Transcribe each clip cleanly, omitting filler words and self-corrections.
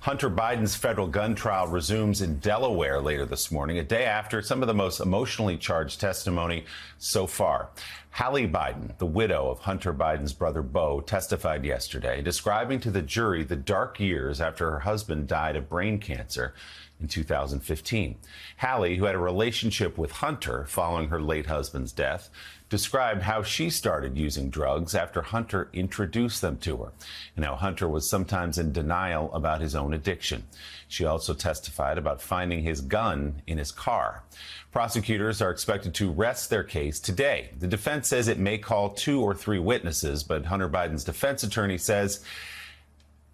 Hunter Biden's federal gun trial resumes in Delaware later this morning, a day after some of the most emotionally charged testimony so far. Hallie Biden, the widow of Hunter Biden's brother Beau, testified yesterday, describing to the jury the dark years after her husband died of brain cancer in 2015. Hallie, who had a relationship with Hunter following her late husband's death, described how she started using drugs after Hunter introduced them to her, and how Hunter was sometimes in denial about his own addiction. She also testified about finding his gun in his car. Prosecutors are expected to rest their case today. The defense says it may call 2 or 3 witnesses, but Hunter Biden's defense attorney says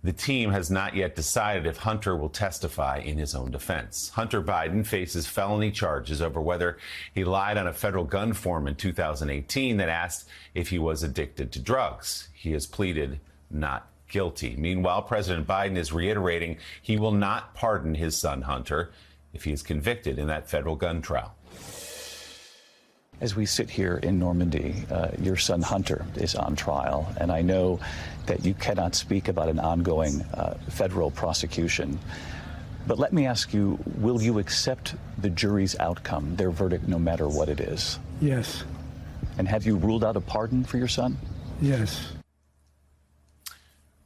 the team has not yet decided if Hunter will testify in his own defense. Hunter Biden faces felony charges over whether he lied on a federal gun form in 2018 that asked if he was addicted to drugs. He has pleaded not guilty. Meanwhile, President Biden is reiterating he will not pardon his son Hunter if he is convicted in that federal gun trial. As we sit here in Normandy, your son Hunter is on trial, and I know that you cannot speak about an ongoing federal prosecution. But let me ask you, will you accept the jury's outcome, their verdict, no matter what it is? Yes. And have you ruled out a pardon for your son? Yes.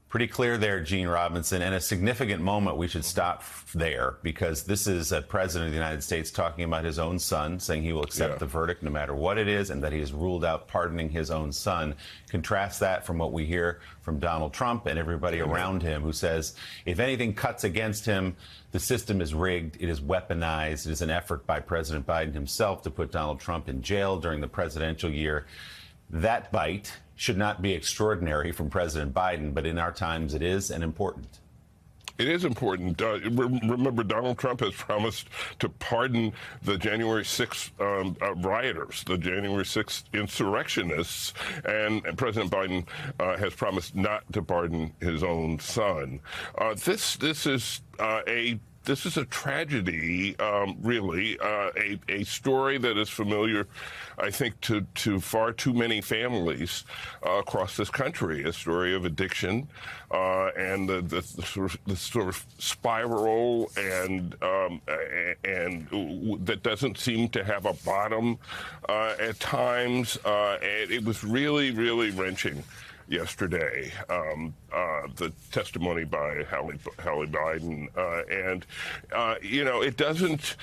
Pretty clear there, Gene Robinson, and a significant moment. We should stop there because this is a president of the United States talking about his own son, saying he will accept the verdict no matter what it is, and that he has ruled out pardoning his own son. Contrast that from what we hear from Donald Trump and everybody around him, who says if anything cuts against him, the system is rigged, it is weaponized, it is an effort by President Biden himself to put Donald Trump in jail during the presidential year. That bite should not be extraordinary from President Biden, but in our times it is, and important. It is important. Remember, Donald Trump has promised to pardon the January 6th rioters, the January 6th insurrectionists, and President Biden has promised not to pardon his own son. This is a tragedy, really, a story that is familiar, I think, to far too many families across this country, a story of addiction and the sort of spiral and that doesn't seem to have a bottom at times. And it was really, really wrenching yesterday, the testimony by Hallie Biden, and you know, it doesn't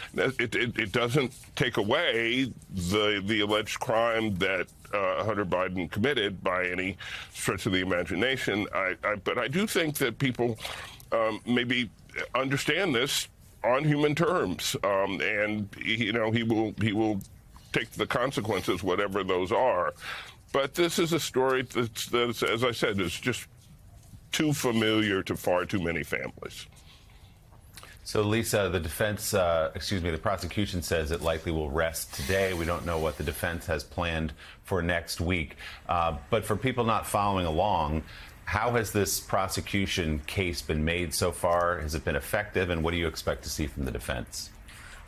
take away the alleged crime that Hunter Biden committed by any stretch of the imagination. But I do think that people maybe understand this on human terms, and you know, he will take the consequences, whatever those are. But this is a story that's, as I said, is just too familiar to far too many families. So, Lisa, the prosecution says it likely will rest today. We don't know what the defense has planned for next week. But for people not following along, how has this prosecution case been made so far? Has it been effective? And what do you expect to see from the defense?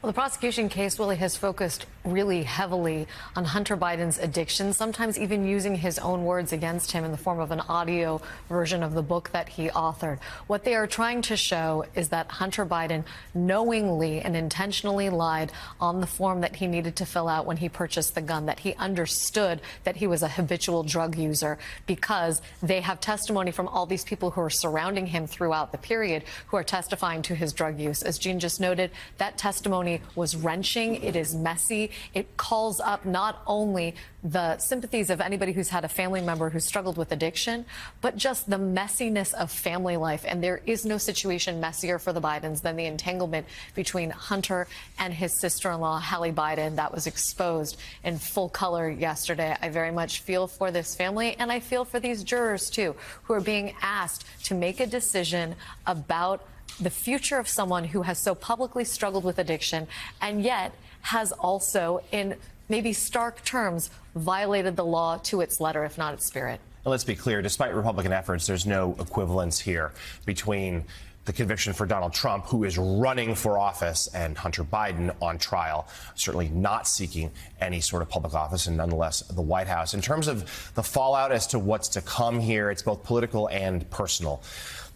Well, the prosecution case, Willie, has focused really heavily on Hunter Biden's addiction, sometimes even using his own words against him in the form of an audio version of the book that he authored. What they are trying to show is that Hunter Biden knowingly and intentionally lied on the form that he needed to fill out when he purchased the gun, that he understood that he was a habitual drug user, because they have testimony from all these people who are surrounding him throughout the period who are testifying to his drug use. As Gene just noted, that testimony was wrenching. It is messy. It calls up not only the sympathies of anybody who's had a family member who struggled with addiction, but just the messiness of family life. And there is no situation messier for the Bidens than the entanglement between Hunter and his sister-in-law, Hallie Biden, that was exposed in full color yesterday. I very much feel for this family, and I feel for these jurors, too, who are being asked to make a decision about the future of someone who has so publicly struggled with addiction and yet has also, in maybe stark terms, violated the law to its letter, if not its spirit. And let's be clear, despite Republican efforts, there's no equivalence here between the conviction for Donald Trump, who is running for office, and Hunter Biden on trial, certainly not seeking any sort of public office, and nonetheless the White House. In terms of the fallout as to what's to come here, it's both political and personal.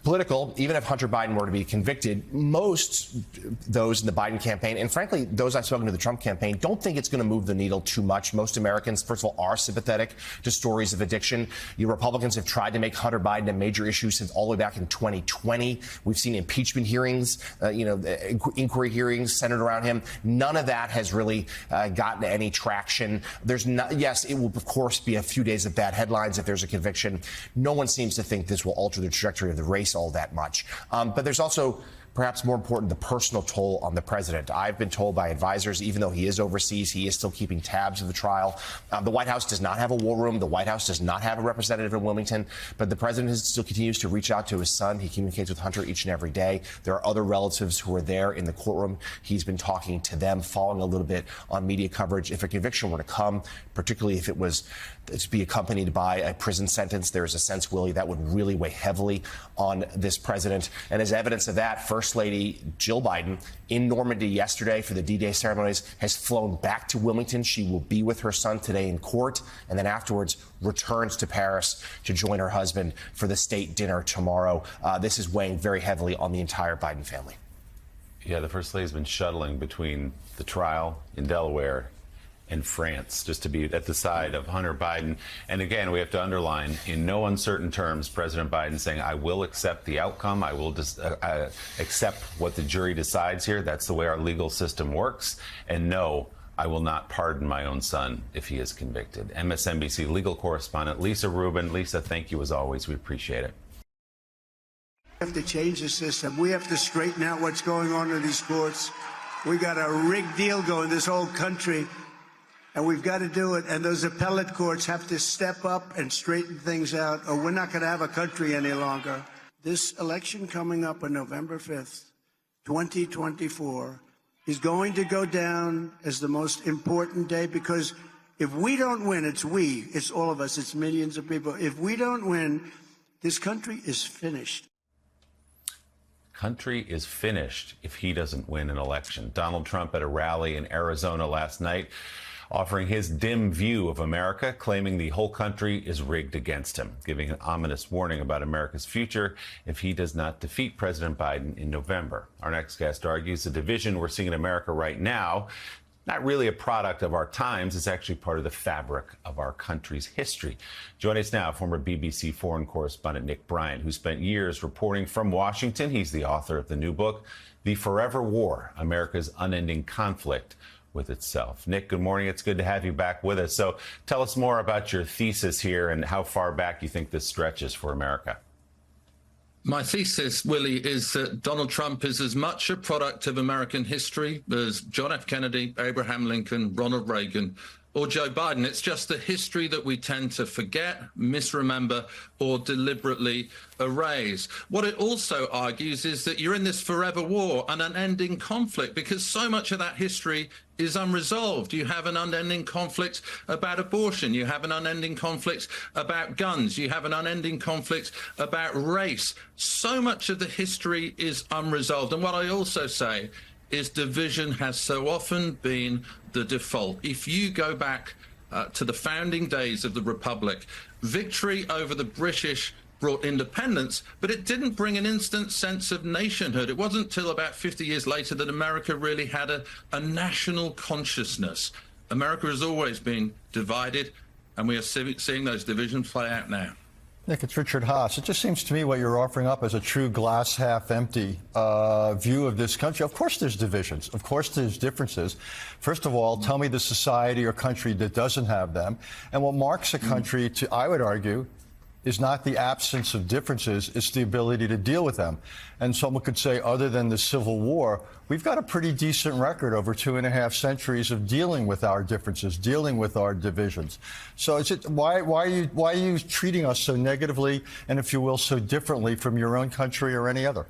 political. Even if Hunter Biden were to be convicted, most those in the Biden campaign, and frankly, those I've spoken to the Trump campaign, don't think it's going to move the needle too much. Most Americans, first of all, are sympathetic to stories of addiction. You Republicans have tried to make Hunter Biden a major issue since all the way back in 2020. We've seen impeachment hearings, inquiry hearings centered around him. None of that has really gotten any traction. There's not, yes, it will, of course, be a few days of bad headlines if there's a conviction. No one seems to think this will alter the trajectory of the race all that much. But there's also, perhaps more important, the personal toll on the president. I've been told by advisors, even though he is overseas, he is still keeping tabs of the trial. The White House does not have a war room. The White House does not have a representative in Wilmington. But the president still continues to reach out to his son. He communicates with Hunter each and every day. There are other relatives who are there in the courtroom. He's been talking to them, following a little bit on media coverage. If a conviction were to come, particularly if it was to be accompanied by a prison sentence, there is a sense, Willie, that would really weigh heavily on this president. And as evidence of that, First Lady Jill Biden in Normandy yesterday for the D-Day ceremonies has flown back to Wilmington. She will be with her son today in court, and then afterwards returns to Paris to join her husband for the state dinner tomorrow. This is weighing very heavily on the entire Biden family. Yeah, the First Lady's been shuttling between the trial in Delaware and France, just to be at the side of Hunter Biden. And again, we have to underline, in no uncertain terms, President Biden saying, I will accept the outcome. I will accept what the jury decides here. That's the way our legal system works. And no, I will not pardon my own son if he is convicted. MSNBC legal correspondent Lisa Rubin. Lisa, thank you as always. We appreciate it. We have to change the system. We have to straighten out what's going on in these courts. We got a rigged deal going this whole country. And we've got to do it. And those appellate courts have to step up and straighten things out, or we're not going to have a country any longer. This election coming up on November 5th, 2024, is going to go down as the most important day, because if we don't win, it's all of us, it's millions of people. If we don't win, this country is finished. Country is finished if he doesn't win an election. Donald Trump at a rally in Arizona last night, offering his dim view of America, claiming the whole country is rigged against him, giving an ominous warning about America's future if he does not defeat President Biden in November. Our next guest argues the division we're seeing in America right now, not really a product of our times, it's actually part of the fabric of our country's history. Joining us now, former BBC foreign correspondent Nick Bryant, who spent years reporting from Washington. He's the author of the new book, The Forever War, America's Unending Conflict with Itself. Nick, good morning. It's good to have you back with us. So tell us more about your thesis here and how far back you think this stretches for America. My thesis, Willie, is that Donald Trump is as much a product of American history as John F. Kennedy, Abraham Lincoln, Ronald Reagan, or Joe Biden. It's just the history that we tend to forget, misremember, or deliberately erase. What it also argues is that you're in this forever war, an unending conflict, because so much of that history is unresolved. You have an unending conflict about abortion. You have an unending conflict about guns. You have an unending conflict about race. So much of the history is unresolved. And what I also say is division has so often been the default. If you go back to the founding days of the Republic, victory over the British brought independence, but it didn't bring an instant sense of nationhood. It wasn't till about 50 years later that America really had a national consciousness. America has always been divided, and we are seeing those divisions play out now. Nick, it's Richard Haas. It just seems to me what you're offering up is a true glass half empty view of this country. Of course there's divisions. Of course there's differences. First of all, tell me the society or country that doesn't have them. And what marks a country, I would argue, is not the absence of differences, it's the ability to deal with them. And someone could say, other than the Civil War, we've got a pretty decent record over 2.5 centuries of dealing with our differences, dealing with our divisions. So why are you treating us so negatively and, if you will, so differently from your own country or any other?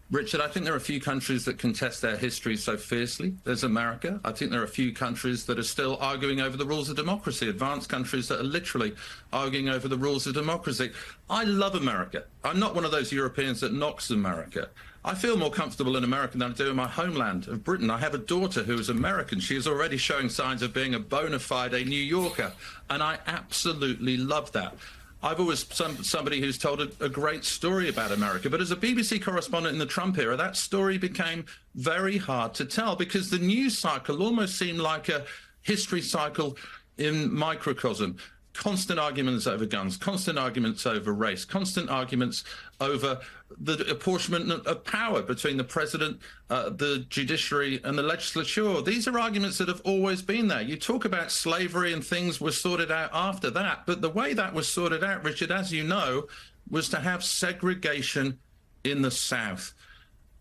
Richard, I think there are a few countries that contest their history so fiercely. There's America. I think there are a few countries that are still arguing over the rules of democracy, advanced countries that are literally arguing over the rules of democracy. I love America. I'm not one of those Europeans that knocks America. I feel more comfortable in America than I do in my homeland of Britain. I have a daughter who is American. She is already showing signs of being a bona fide New Yorker, and I absolutely love that. I've always somebody who's told a great story about America. But as a BBC correspondent in the Trump era, that story became very hard to tell because the news cycle almost seemed like a history cycle in microcosm. Constant arguments over guns, constant arguments over race, constant arguments over the apportionment of power between the president, the judiciary and the legislature. These are arguments that have always been there. You talk about slavery and things were sorted out after that, but the way that was sorted out, Richard, as you know, was to have segregation in the South.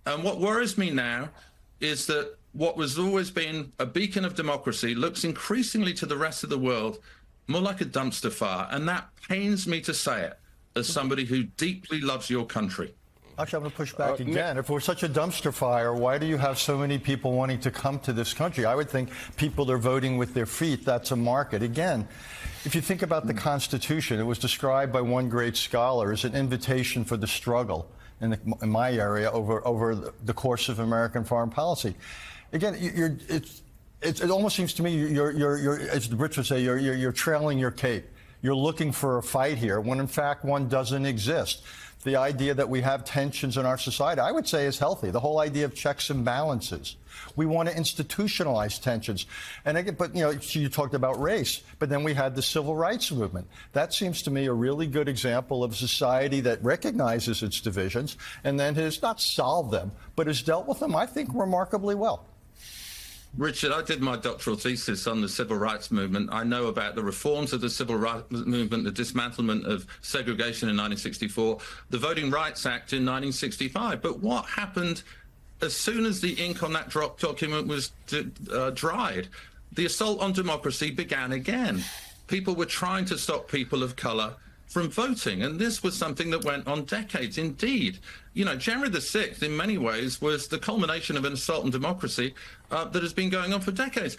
And what worries me now is that what was always been a beacon of democracy looks increasingly to the rest of the world more like a dumpster fire, and that pains me to say it as somebody who deeply loves your country. Actually, I'm going to push back again. If we're such a dumpster fire, why do you have so many people wanting to come to this country? I would think people are voting with their feet. That's a market. Again, if you think about the Constitution, it was described by one great scholar as an invitation for the struggle in my area over the course of American foreign policy. Again, it almost seems to me you're as the Brits would say, you're trailing your cape. You're looking for a fight here when in fact one doesn't exist. The idea that we have tensions in our society, I would say, is healthy. The whole idea of checks and balances. We want to institutionalize tensions. And again, but you talked about race, but then we had the civil rights movement. That seems to me a really good example of a society that recognizes its divisions and then has not solved them, but has dealt with them, I think, remarkably well. Richard, I did my doctoral thesis on the civil rights movement. I know about the reforms of the civil rights movement, the dismantlement of segregation in 1964, the Voting Rights Act in 1965. But what happened as soon as the ink on that document was dried? The assault on democracy began again. People were trying to stop people of color from voting, and this was something that went on decades. Indeed, January the 6th, in many ways, was the culmination of an assault on democracy that has been going on for decades.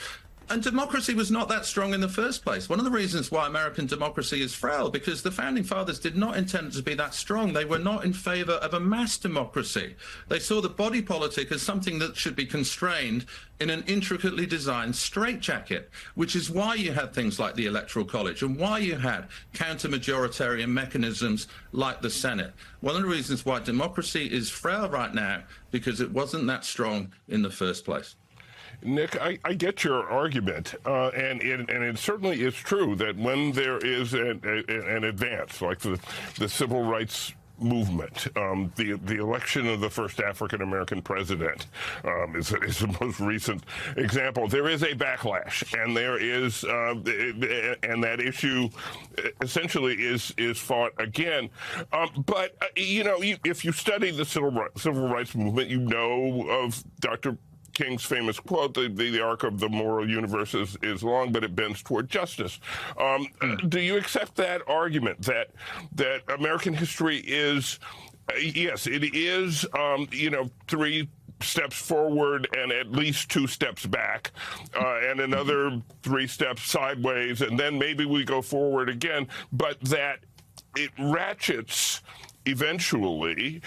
And democracy was not that strong in the first place. One of the reasons why American democracy is frail, because the founding fathers did not intend it to be that strong. They were not in favor of a mass democracy. They saw the body politic as something that should be constrained in an intricately designed straitjacket, which is why you had things like the Electoral College and why you had counter-majoritarian mechanisms like the Senate. One of the reasons why democracy is frail right now, because it wasn't that strong in the first place. Nick, I get your argument, and it certainly is true that when there is an advance, like the civil rights movement, the election of the first African-American president is the most recent example. There is a backlash, and there is, and that issue essentially is fought again. But if you study the civil rights movement, you know of Dr. King's famous quote, the arc of the moral universe is long, but it bends toward justice. Do you accept that argument that American history is, yes, it is, 3 steps forward and at least 2 steps back, and another 3 steps sideways, and then maybe we go forward again, but that it ratchets eventually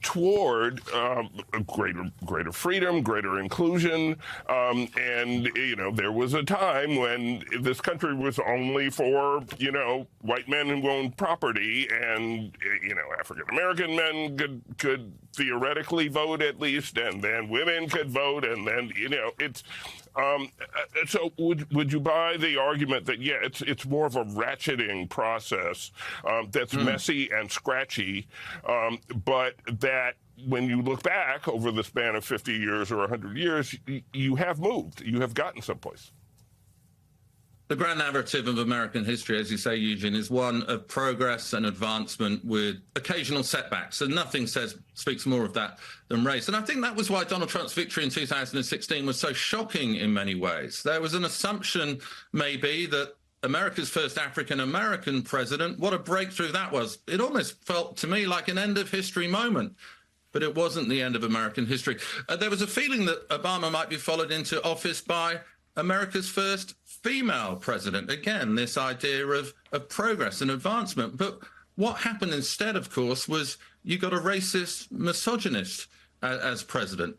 toward greater freedom, greater inclusion, and there was a time when this country was only for white men who owned property, and African American men could theoretically vote at least, and then women could vote, and then it's. So would you buy the argument that it's more of a ratcheting process that's messy and scratchy, but that when you look back over the span of 50 years or 100 years, you have moved, you have gotten someplace? The grand narrative of American history, as you say, Eugene, is one of progress and advancement with occasional setbacks, and nothing speaks more of that than race. And I think that was why Donald Trump's victory in 2016 was so shocking in many ways. There was an assumption, maybe, that America's first African-American president, what a breakthrough that was. It almost felt to me like an end-of-history moment. But it wasn't the end of American history. There was a feeling that Obama might be followed into office by America's first female president. Again, this idea of progress and advancement. But what happened instead, of course, was you got a racist misogynist as president.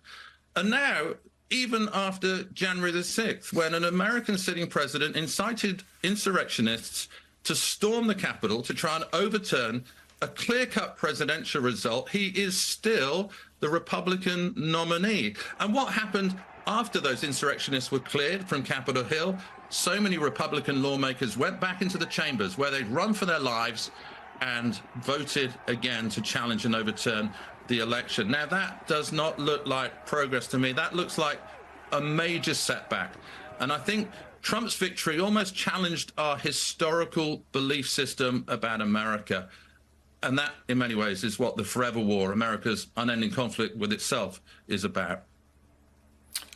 And now, even after January the 6th, when an American sitting president incited insurrectionists to storm the Capitol to try and overturn a clear-cut presidential result. He is still the Republican nominee. And what happened after those insurrectionists were cleared from Capitol Hill? So many Republican lawmakers went back into the chambers where they'd run for their lives and voted again to challenge and overturn the election. Now, that does not look like progress to me. That looks like a major setback. And I think Trump's victory almost challenged our historical belief system about America. And that, in many ways, is what the forever war, America's unending conflict with itself, is about.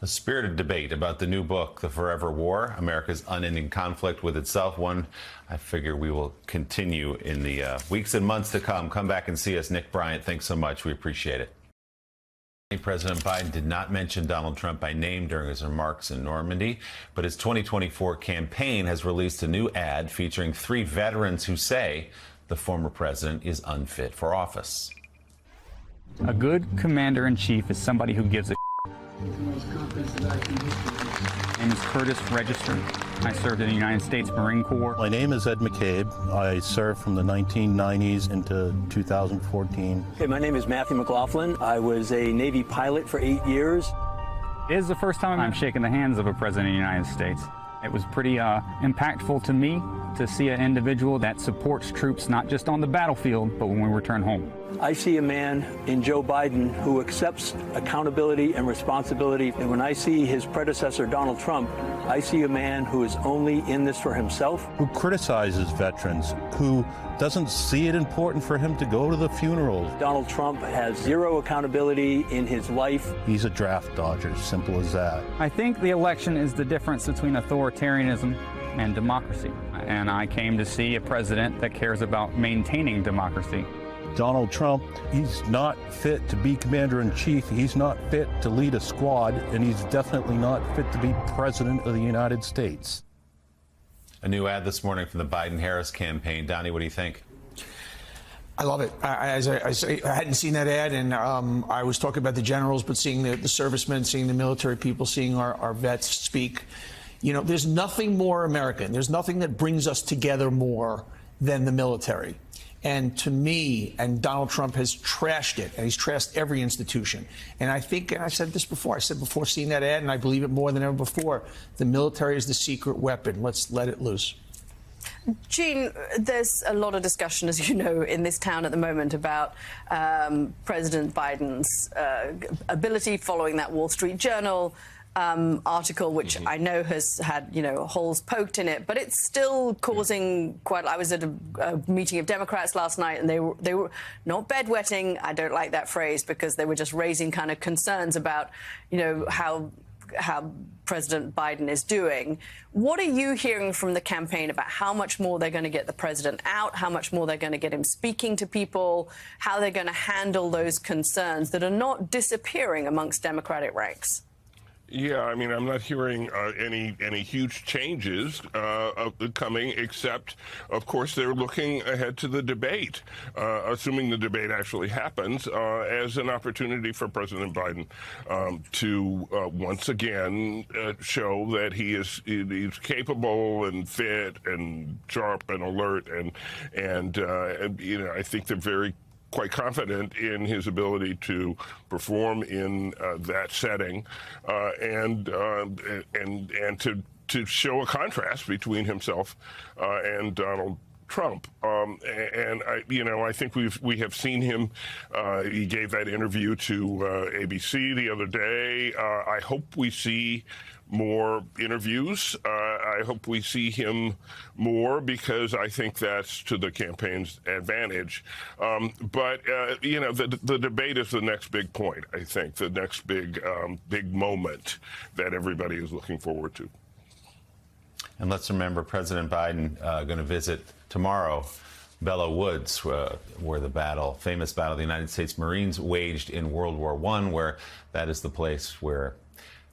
A spirited debate about the new book, The Forever War, America's Unending Conflict with Itself. One I figure we will continue in the weeks and months to come. Come back and see us. Nick Bryant, thanks so much. We appreciate it. President Biden did not mention Donald Trump by name during his remarks in Normandy, but his 2024 campaign has released a new ad featuring 3 veterans who say the former president is unfit for office. A good commander-in-chief is somebody who gives a My name is Curtis Register. I served in the United States Marine Corps. My name is Ed McCabe. I served from the 1990s into 2014. Hey, my name is Matthew McLaughlin. I was a Navy pilot for 8 years. It is the first time I'm shaking the hands of a president of the United States. It was pretty impactful to me to see an individual that supports troops not just on the battlefield, but when we return home. I see a man in Joe Biden who accepts accountability and responsibility. And when I see his predecessor, Donald Trump, I see a man who is only in this for himself. Who criticizes veterans, who doesn't see it important for him to go to the funerals. Donald Trump has zero accountability in his life. He's a draft dodger, simple as that. I think the election is the difference between authoritarianism and democracy. And I came to see a president that cares about maintaining democracy. Donald Trump, he's not fit to be commander-in-chief. He's not fit to lead a squad, and he's definitely not fit to be president of the United States. A new ad this morning from the Biden-Harris campaign. Donnie, what do you think? I love it. As I say, I hadn't seen that ad, and I was talking about the generals, but seeing the servicemen, seeing the military people, seeing our vets speak. You know, there's nothing more American. There's nothing that brings us together more than the military. And to me, and Donald Trump has trashed it, and he's trashed every institution. And I think, and I said this before, I said before seeing that ad, and I believe it more than ever before, the military is the secret weapon. Let's let it loose. Gene, there's a lot of discussion, as you know, in this town at the moment about President Biden's ability following that Wall Street Journal article, which I know has had, you know, holes poked in it, but it's still causing quite. I was at a meeting of Democrats last night, and they were not bedwetting. I don't like that phrase, because they were just raising kind of concerns about, you know, how President Biden is doing. What are you hearing from the campaign about how much more they're going to get the president out, how much more they're going to get him speaking to people, how they're going to handle those concerns that are not disappearing amongst Democratic ranks? Yeah, I mean, I'm not hearing any huge changes coming, except, of course, they're looking ahead to the debate, assuming the debate actually happens, as an opportunity for President Biden to once again show that he's capable and fit and sharp and alert, and you know, I think they're very quite confident in his ability to perform in that setting, and to show a contrast between himself and Donald Trump. And I think we have seen him. He gave that interview to ABC the other day. I hope we see more interviews. I hope we see him more, because I think that's to the campaign's advantage. But the debate is the next big point. I think the next big moment that everybody is looking forward to. And let's remember, President Biden going to visit tomorrow Belleau Woods, where the famous battle of the United States Marines waged in World War I, where that is the place where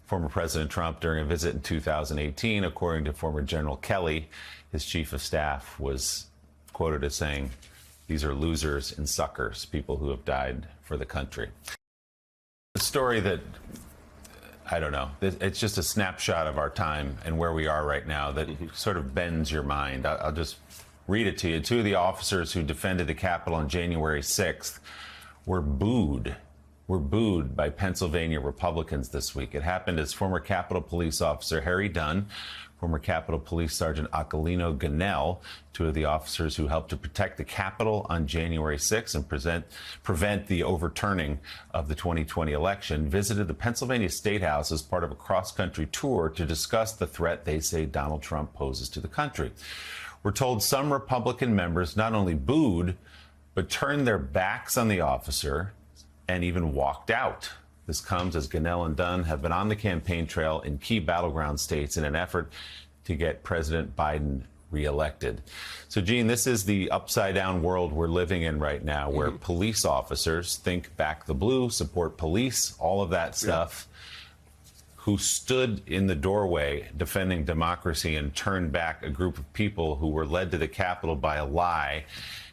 former President Trump, during a visit in 2018, according to former General Kelly, his chief of staff, was quoted as saying, "These are losers and suckers, people who have died for the country." A story that, I don't know, it's just a snapshot of our time and where we are right now that sort of bends your mind. I'll just read it to you. Two of the officers who defended the Capitol on January 6th were booed by Pennsylvania Republicans this week. It happened as former Capitol Police Officer Harry Dunn, former Capitol Police Sergeant Aquilino Gonell, two of the officers who helped to protect the Capitol on January 6th and prevent the overturning of the 2020 election, visited the Pennsylvania State House as part of a cross-country tour to discuss the threat they say Donald Trump poses to the country. We're told some Republican members not only booed, but turned their backs on the officer and even walked out. This comes as Gonell and Dunn have been on the campaign trail in key battleground states in an effort to get President Biden reelected. So, Gene, this is the upside-down world we're living in right now, where police officers think back the blue, support police, all of that stuff, who stood in the doorway defending democracy and turned back a group of people who were led to the Capitol by a lie,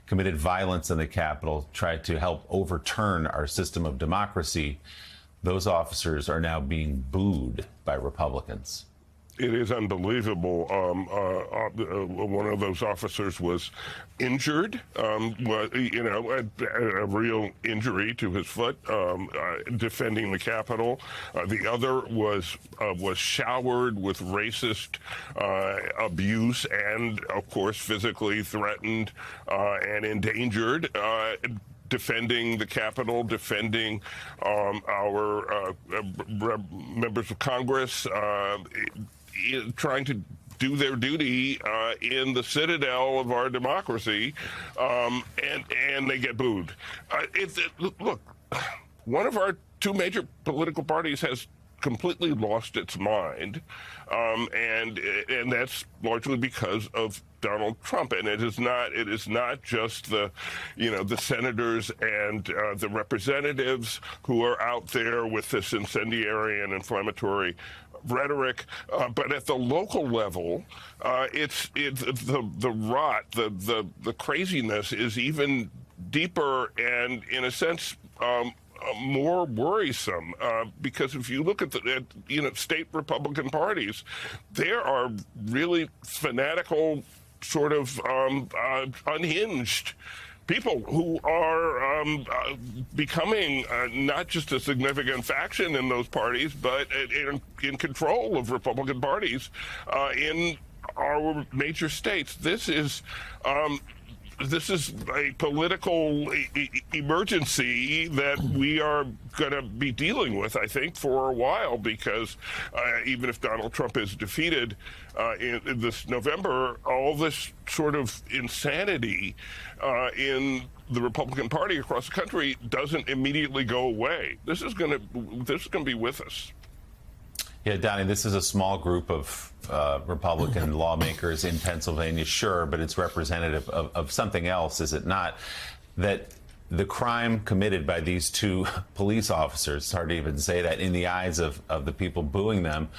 committed violence in the Capitol, tried to help overturn our system of democracy. Those officers are now being booed by Republicans. It is unbelievable. One of those officers was injured, a real injury to his foot, defending the Capitol. The other was showered with racist abuse and, of course, physically threatened and endangered. Defending the Capitol, defending our members of Congress, trying to do their duty in the citadel of our democracy, and they get booed. Look, one of our two major political parties has completely lost its mind, and that's largely because of Donald Trump. And it is not just the senators and the representatives who are out there with this incendiary and inflammatory rhetoric, but at the local level, it's the rot, the craziness is even deeper and, in a sense, more worrisome, because if you look at the state Republican parties, there are really fanatical, sort of unhinged people who are becoming not just a significant faction in those parties, but in control of Republican parties in our major states. This is a political emergency that we are going to be dealing with, I think, for a while, because even if Donald Trump is defeated in this November, all this sort of insanity in the Republican Party across the country doesn't immediately go away. This is going to be with us. Yeah, Donnie, this is a small group of Republican lawmakers in Pennsylvania, sure, but it's representative of something else, is it not? That the crime committed by these two police officers, it's hard to even say that, in the eyes of the people booing them,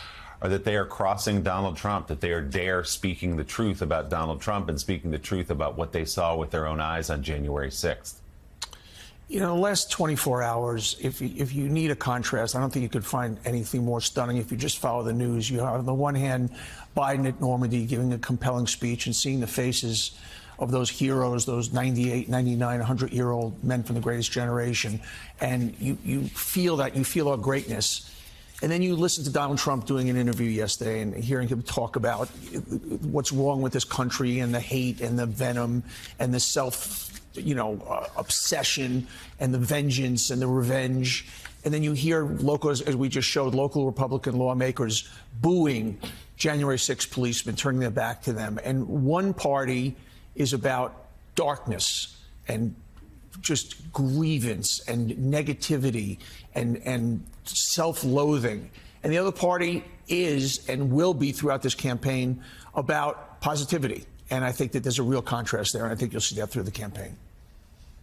are that they are crossing Donald Trump, that they are dare speaking the truth about Donald Trump and speaking the truth about what they saw with their own eyes on January 6th. You know, the last 24 hours, if you need a contrast, I don't think you could find anything more stunning if you just follow the news. You have, on the one hand, Biden at Normandy giving a compelling speech and seeing the faces of those heroes, those 98, 99, 100-year-old men from the greatest generation. And you feel that, you feel our greatness. And then you listen to Donald Trump doing an interview yesterday and hearing him talk about what's wrong with this country and the hate and the venom and the obsession and the vengeance and the revenge. And then you hear local, as we just showed, local Republican lawmakers booing January 6 policemen, turning their back to them. And one party is about darkness and just grievance and negativity and self-loathing. And the other party is and will be throughout this campaign about positivity. And I think that there's a real contrast there, and I think you'll see that through the campaign.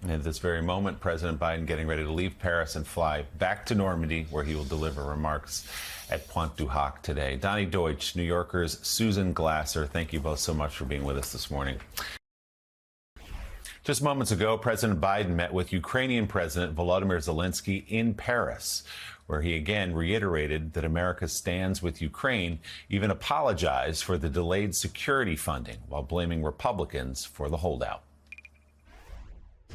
And at this very moment, President Biden getting ready to leave Paris and fly back to Normandy, where he will deliver remarks at Pointe du Hoc today. Donnie Deutsch, New Yorker's Susan Glasser, thank you both so much for being with us this morning. Just moments ago, President Biden met with Ukrainian President Volodymyr Zelensky in Paris, where he again reiterated that America stands with Ukraine, even apologized for the delayed security funding while blaming Republicans for the holdout.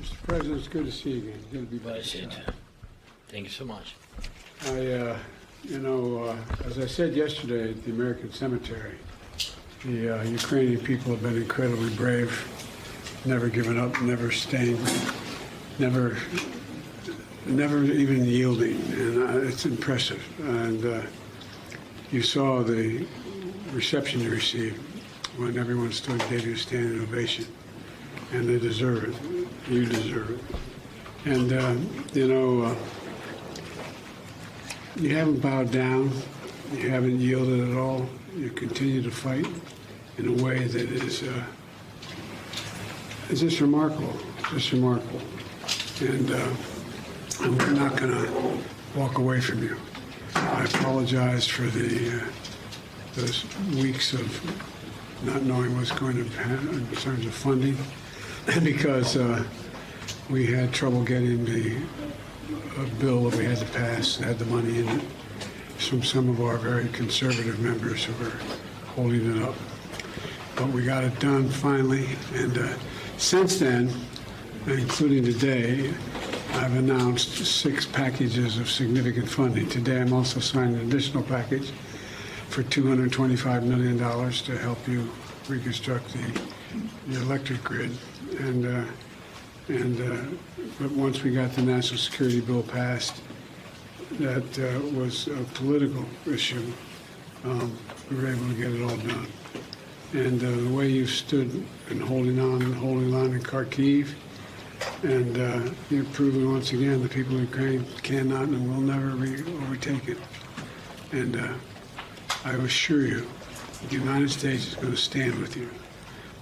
Mr. President, it's good to see you again. Good to be back. Thank you so much. As I said yesterday at the American Cemetery, the Ukrainian people have been incredibly brave, never given up, never staying, never even yielding, and it's impressive. And you saw the reception you received when everyone stood and gave you a standing ovation, and they deserve it. You deserve it. And you haven't bowed down. You haven't yielded at all. You continue to fight in a way that is just remarkable. Just remarkable. And we're not going to walk away from you. I apologize for those weeks of not knowing what's going to happen in terms of funding, because we had trouble getting the bill that we had to pass, had the money in it, from some of our very conservative members who were holding it up. But we got it done finally, and since then, including today, I've announced 6 packages of significant funding. Today I'm also signing an additional package for $225 million to help you reconstruct the electric grid. But once we got the national security bill passed, that was a political issue. We were able to get it all done. And the way you stood and holding on in Kharkiv, and you're proving once again the people of Ukraine cannot and will never overtake it. And I assure you, the United States is going to stand with you.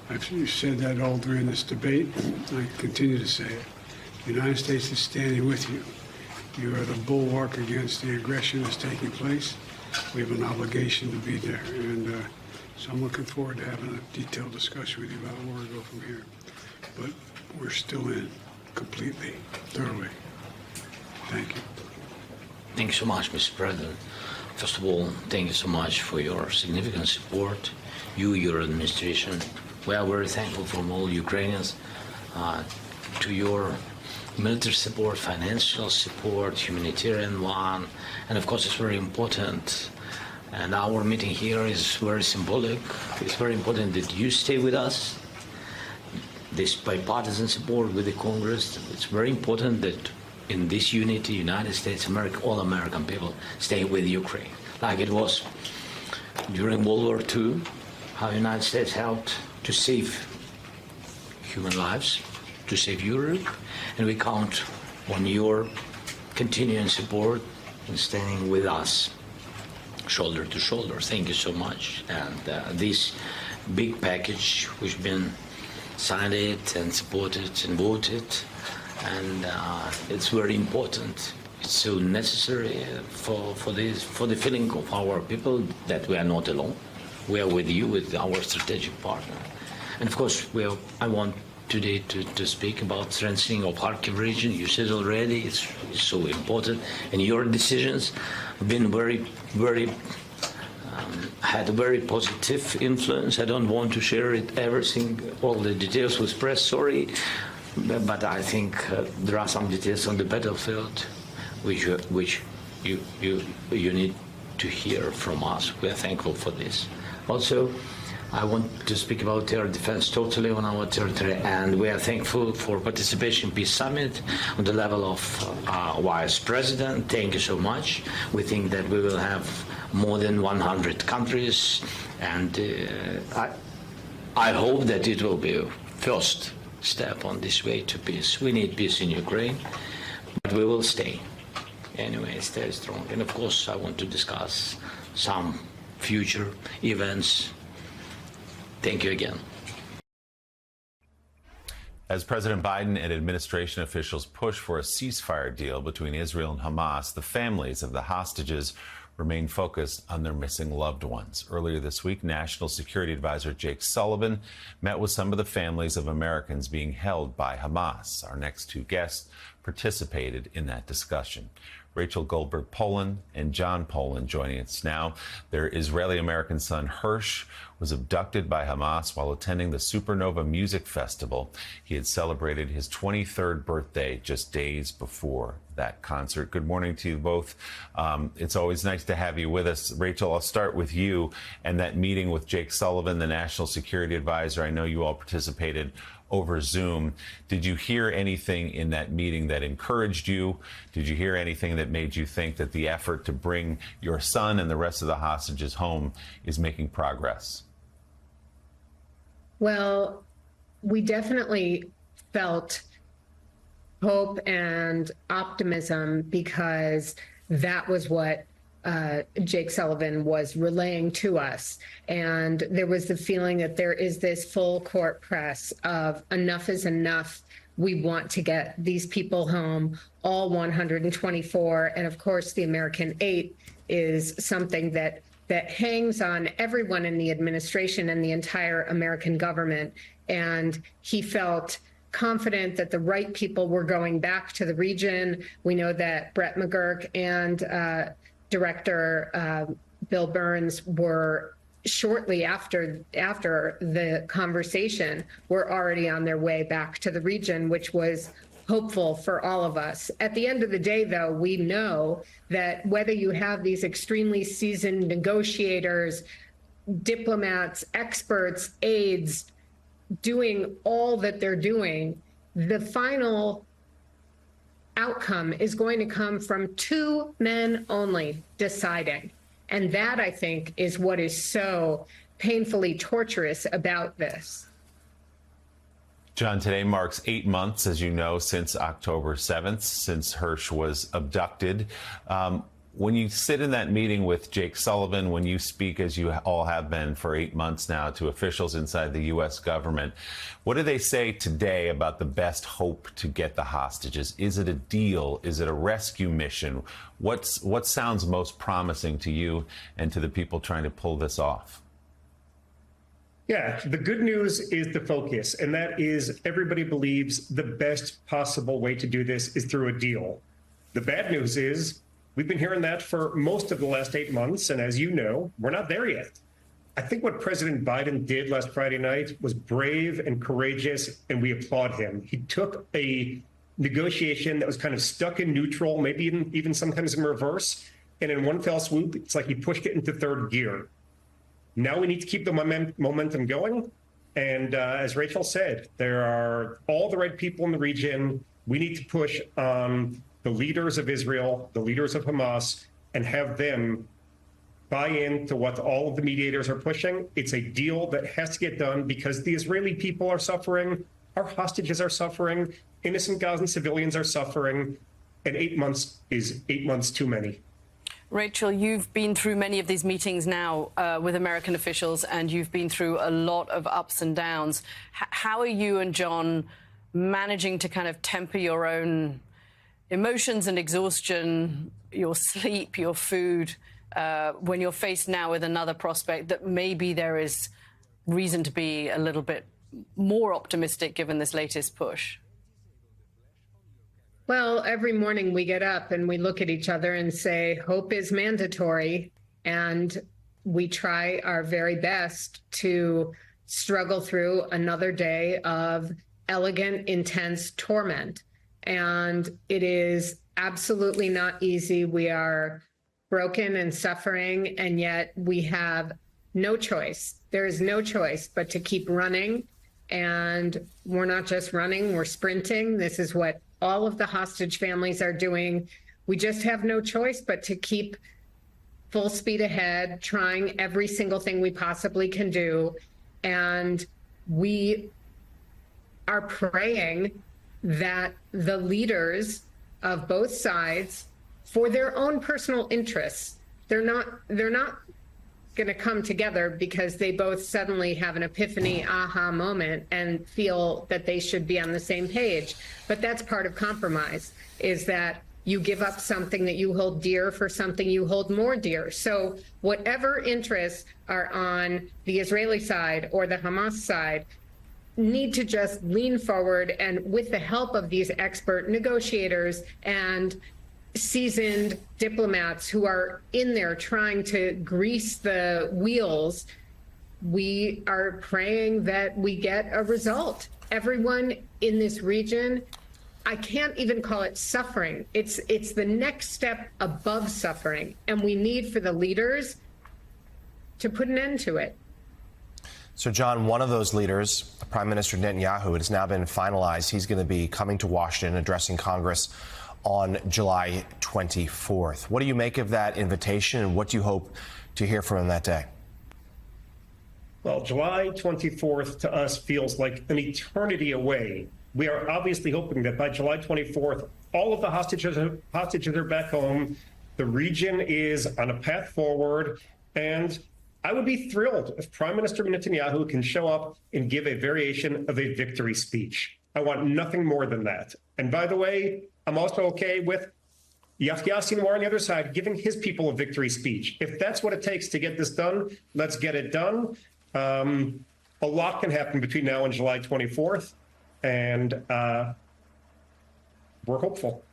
I've said that all during this debate. I continue to say it. The United States is standing with you. You are the bulwark against the aggression that's taking place. We have an obligation to be there. And so I'm looking forward to having a detailed discussion with you about where we go from here. But we're still in completely, thoroughly. Thank you. Thank you so much, Mr. President. First of all, thank you so much for your significant support. Your administration. We are very thankful from all Ukrainians to your military support, financial support, humanitarian one, and of course it's very important. And our meeting here is very symbolic. It's very important that you stay with us. This bipartisan support with the Congress. It's very important that in this unity, United States, America, all American people stay with Ukraine, like it was during World War II, how the United States helped to save human lives, to save Europe, and we count on your continuing support and standing with us, shoulder to shoulder. Thank you so much. And this big package, which been signed it and supported and voted, and it's very important. It's so necessary for the feeling of our people that we are not alone. We are with you, with our strategic partner. And of course, I want today to speak about strengthening of Kharkiv region. You said already, it's so important. And your decisions have been had a very positive influence. I don't want to share everything, all the details with press, sorry. But I think there are some details on the battlefield which you need to hear from us. We are thankful for this. Also, I want to speak about air defense totally on our territory, and we are thankful for participation in Peace Summit on the level of Vice President. Thank you so much. We think that we will have more than 100 countries, and I hope that it will be a first step on this way to peace. We need peace in Ukraine, but we will stay. Anyway, stay strong. And of course, I want to discuss some future events. Thank you again. As President Biden and administration officials push for a ceasefire deal between Israel and Hamas, the families of the hostages remain focused on their missing loved ones. Earlier this week, National Security Advisor Jake Sullivan met with some of the families of Americans being held by Hamas. Our next two guests participated in that discussion. Rachel Goldberg-Polin and John Polin joining us now. Their Israeli-American son Hersh was abducted by Hamas while attending the Supernova Music Festival. He had celebrated his 23rd birthday just days before that concert. Good morning to you both. It's always nice to have you with us. Rachel, I'll start with you and that meeting with Jake Sullivan, the National Security Advisor. I know you all participated over Zoom. Did you hear anything in that meeting that encouraged you? Did you hear anything that made you think that the effort to bring your son and the rest of the hostages home is making progress? Well, we definitely felt hope and optimism because that was what Jake Sullivan was relaying to us. And there was the feeling that there is this full court press of enough is enough. We want to get these people home, all 124. And of course, the American 8 is something that hangs on everyone in the administration and the entire American government. And he felt confident that the right people were going back to the region. We know that Brett McGurk and Director Bill Burns were shortly after the conversation were already on their way back to the region, which was hopeful for all of us. At the end of the day, though, we know that whether you have these extremely seasoned negotiators, diplomats, experts, aides doing all that they're doing, the final outcome is going to come from two men only deciding. And that, I think, is what is so painfully torturous about this. John, today marks 8 months, as you know, since October 7th, since Hersh was abducted. When you sit in that meeting with Jake Sullivan, when you speak, as you all have been for 8 months now, to officials inside the U.S. government, what do they say today about the best hope to get the hostages? Is it a deal? Is it a rescue mission? What sounds most promising to you and to the people trying to pull this off? Yeah, the good news is the focus, and that is everybody believes the best possible way to do this is through a deal. The bad news is we've been hearing that for most of the last 8 months, and as you know, we're not there yet. I think what President Biden did last Friday night was brave and courageous, and we applaud him. He took a negotiation that was kind of stuck in neutral, maybe even sometimes in reverse, and in one fell swoop, it's like he pushed it into third gear. Now we need to keep the momentum going, and as Rachel said, there are all the right people in the region. We need to push on the leaders of Israel, the leaders of Hamas, and have them buy into what all of the mediators are pushing. It's a deal that has to get done because the Israeli people are suffering, our hostages are suffering, innocent Gazan civilians are suffering, and 8 months is 8 months too many. Rachel, you've been through many of these meetings now with American officials, and you've been through a lot of ups and downs. How are you and John managing to kind of temper your own emotions and exhaustion, your sleep, your food, when you're faced now with another prospect that maybe there is reason to be a little bit more optimistic given this latest push? Well, every morning we get up and we look at each other and say, hope is mandatory. And we try our very best to struggle through another day of elegant, intense torment. And it is absolutely not easy. We are broken and suffering, and yet we have no choice. There is no choice but to keep running. And we're not just running, we're sprinting. This is what all of the hostage families are doing. We just have no choice but to keep full speed ahead, trying every single thing we possibly can do. And we are praying that the leaders of both sides, for their own personal interests, they're not going to come together because they both suddenly have an epiphany, aha moment and feel that they should be on the same page. But that's part of compromise, is that You give up something that you hold dear for something you hold more dear. So whatever interests are on the Israeli side or the Hamas side need to just lean forward, and with the help of these expert negotiators and seasoned diplomats who are in there trying to grease the wheels, we are praying that we get a result. Everyone in this region, I can't even call it suffering. It's the next step above suffering, and we need for the leaders to put an end to it. So, John, one of those leaders, Prime Minister Netanyahu, it has now been finalized. He's going to be coming to Washington, addressing Congress on July 24th. What do you make of that invitation, and what do you hope to hear from him that day? Well, July 24th to us feels like an eternity away. We are obviously hoping that by July 24th, all of the hostages are back home. The region is on a path forward. And I would be thrilled if Prime Minister Netanyahu can show up and give a variation of a victory speech. I want nothing more than that. And by the way, I'm also okay with Yahya Sinwar on the other side giving his people a victory speech. If that's what it takes to get this done, let's get it done. A lot can happen between now and July 24th. And we're hopeful.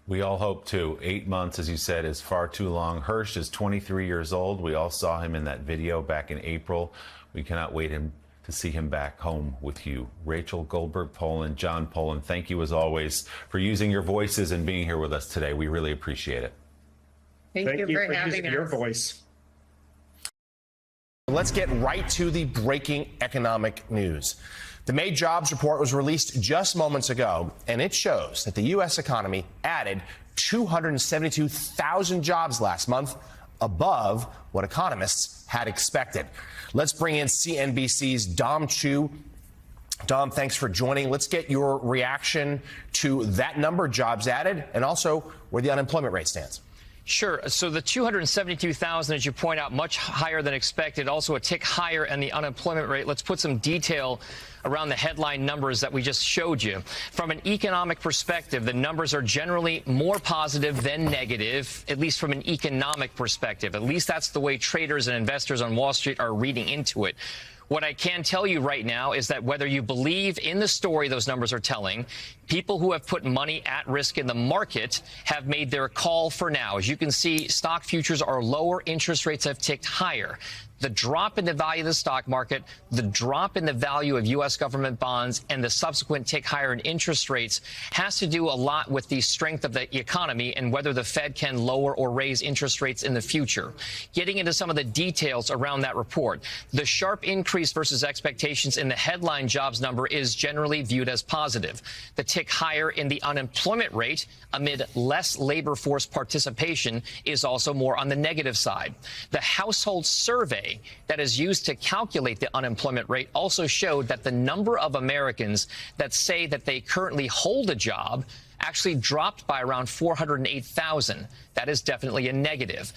We all hope too. 8 months, as you said, is far too long. Hersh is 23 years old. We all saw him in that video back in April. We cannot wait to see him back home with you. Rachel Goldberg-Polin, John Polin, thank you as always for using your voices and being here with us today. We really appreciate it. Thank you for having using us. your voice. Let's get right to the breaking economic news. The May jobs report was released just moments ago, and it shows that the U.S. economy added 272,000 jobs last month, above what economists had expected. Let's bring in CNBC's Dom Chu. Dom, thanks for joining. Let's get your reaction to that number of jobs added and also where the unemployment rate stands. Sure. So the 272,000, as you point out, much higher than expected, also a tick higher in the unemployment rate. Let's put some detail around the headline numbers that we just showed you. From an economic perspective, the numbers are generally more positive than negative, at least from an economic perspective. At least that's the way traders and investors on Wall Street are reading into it. What I can tell you right now is that whether you believe in the story those numbers are telling, people who have put money at risk in the market have made their call for now. As you can see, stock futures are lower, interest rates have ticked higher. The drop in the value of the stock market, the drop in the value of U.S. government bonds, and the subsequent tick higher in interest rates has to do a lot with the strength of the economy and whether the Fed can lower or raise interest rates in the future. Getting into some of the details around that report, the sharp increase versus expectations in the headline jobs number is generally viewed as positive. The tick higher in the unemployment rate amid less labor force participation is also more on the negative side. The household survey that is used to calculate the unemployment rate also showed that the number of Americans that say that they currently hold a job actually dropped by around 408,000. That is definitely a negative.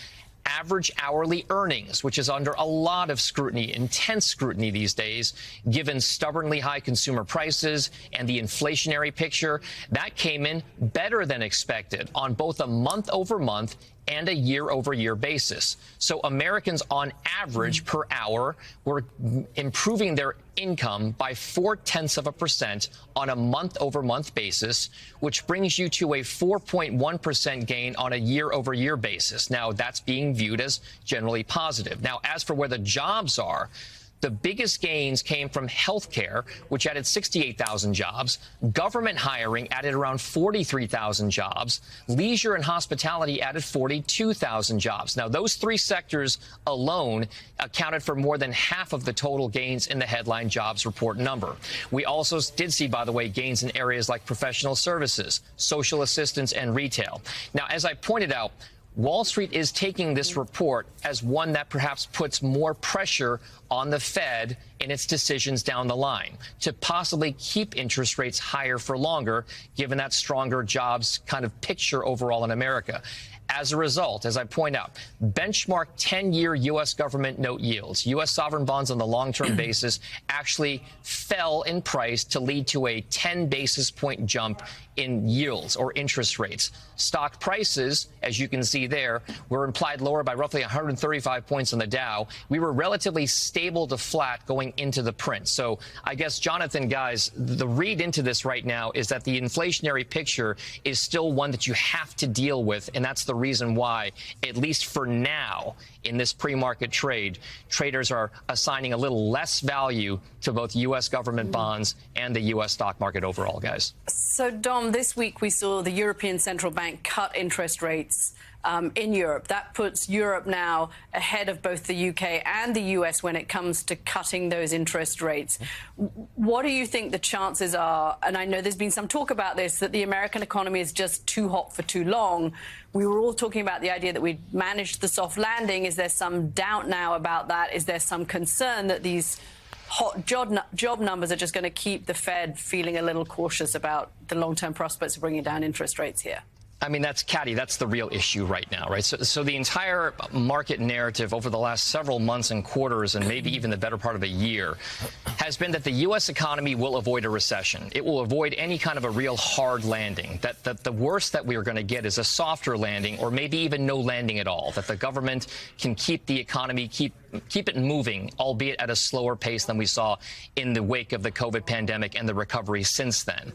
Average hourly earnings, which is under a lot of scrutiny, intense scrutiny these days, given stubbornly high consumer prices and the inflationary picture, that came in better than expected on both a month-over-month and a year-over-year basis. So Americans on average per hour were improving their income by 0.4% on a month-over-month basis, which brings you to a 4.1% gain on a year-over-year basis. Now, that's being viewed as generally positive. Now, as for where the jobs are, the biggest gains came from healthcare, which added 68,000 jobs. Government hiring added around 43,000 jobs. Leisure and hospitality added 42,000 jobs. Now, those three sectors alone accounted for more than half of the total gains in the headline jobs report number. We also did see, by the way, gains in areas like professional services, social assistance, and retail. Now, as I pointed out, Wall Street is taking this report as one that perhaps puts more pressure on the Fed in its decisions down the line to possibly keep interest rates higher for longer, given that stronger jobs kind of picture overall in America. As a result, as I point out, benchmark 10-year U.S. government note yields, U.S. sovereign bonds on the long-term basis actually fell in price to lead to a 10 basis point jump in yields or interest rates. Stock prices, as you can see there, were implied lower by roughly 135 points on the Dow. We were relatively stable to flat going into the print. So I guess, Jonathan, guys, the read into this right now is that the inflationary picture is still one that you have to deal with, and that's the reason why, at least for now, in this pre-market trade, traders are assigning a little less value to both U.S. government bonds and the U.S. stock market overall, guys. So, Dom, this week we saw the European Central Bank cut interest rates in Europe. That puts Europe now ahead of both the UK and the US when it comes to cutting those interest rates. What do you think the chances are, and I know there's been some talk about this, that the American economy is just too hot for too long? We were all talking about the idea that we'd managed the soft landing. Is there some doubt now about that? Is there some concern that these hot job numbers are just going to keep the Fed feeling a little cautious about the long-term prospects of bringing down interest rates here? I mean, that's the real issue right now, right? So the entire market narrative over the last several months and quarters, and maybe even the better part of a year, has been that the U.S. economy will avoid a recession. It will avoid any kind of a real hard landing, that the worst that we are going to get is a softer landing, or maybe even no landing at all, that the government can keep the economy, keep it moving, albeit at a slower pace than we saw in the wake of the COVID pandemic and the recovery since then.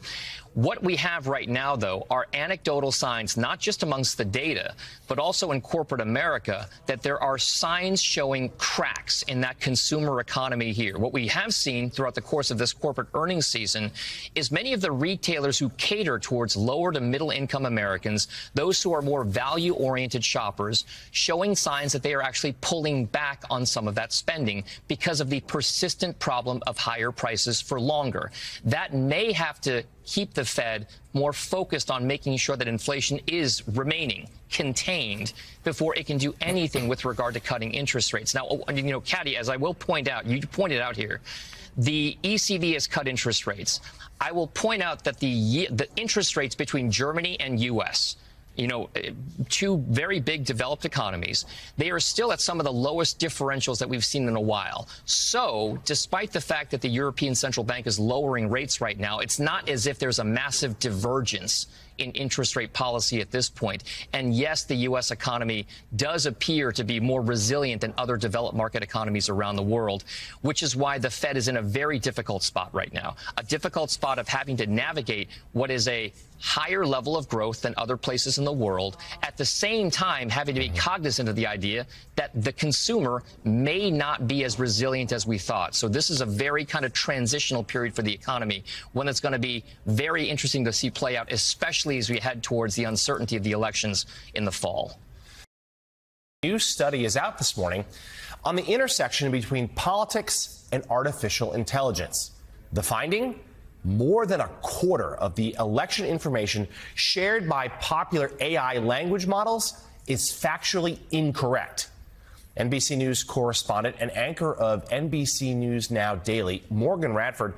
What we have right now, though, are anecdotal signs, not just amongst the data, but also in corporate America, that there are signs showing cracks in that consumer economy here. What we have seen throughout the course of this corporate earnings season is many of the retailers who cater towards lower to middle income Americans, those who are more value-oriented shoppers, showing signs that they are actually pulling back on some of that spending because of the persistent problem of higher prices for longer. That may have to keep the Fed more focused on making sure that inflation is remaining contained before it can do anything with regard to cutting interest rates. Now, you know, Katy, as I will point out, you pointed out here, the ECB has cut interest rates. I will point out that the interest rates between Germany and U.S., you know, two very big developed economies, they are still at some of the lowest differentials that we've seen in a while. So despite the fact that the European Central Bank is lowering rates right now, it's not as if there's a massive divergence in interest rate policy at this point. And yes, the U.S. economy does appear to be more resilient than other developed market economies around the world, which is why the Fed is in a very difficult spot right now, a difficult spot of having to navigate what is a higher level of growth than other places in the world, at the same time having to be cognizant of the idea that the consumer may not be as resilient as we thought. So this is a very kind of transitional period for the economy, one that's going to be very interesting to see play out, especially as we head towards the uncertainty of the elections in the fall. A new study is out this morning on the intersection between politics and artificial intelligence. The finding? More than a quarter of the election information shared by popular AI language models is factually incorrect. NBC News correspondent and anchor of NBC News Now Daily, Morgan Radford,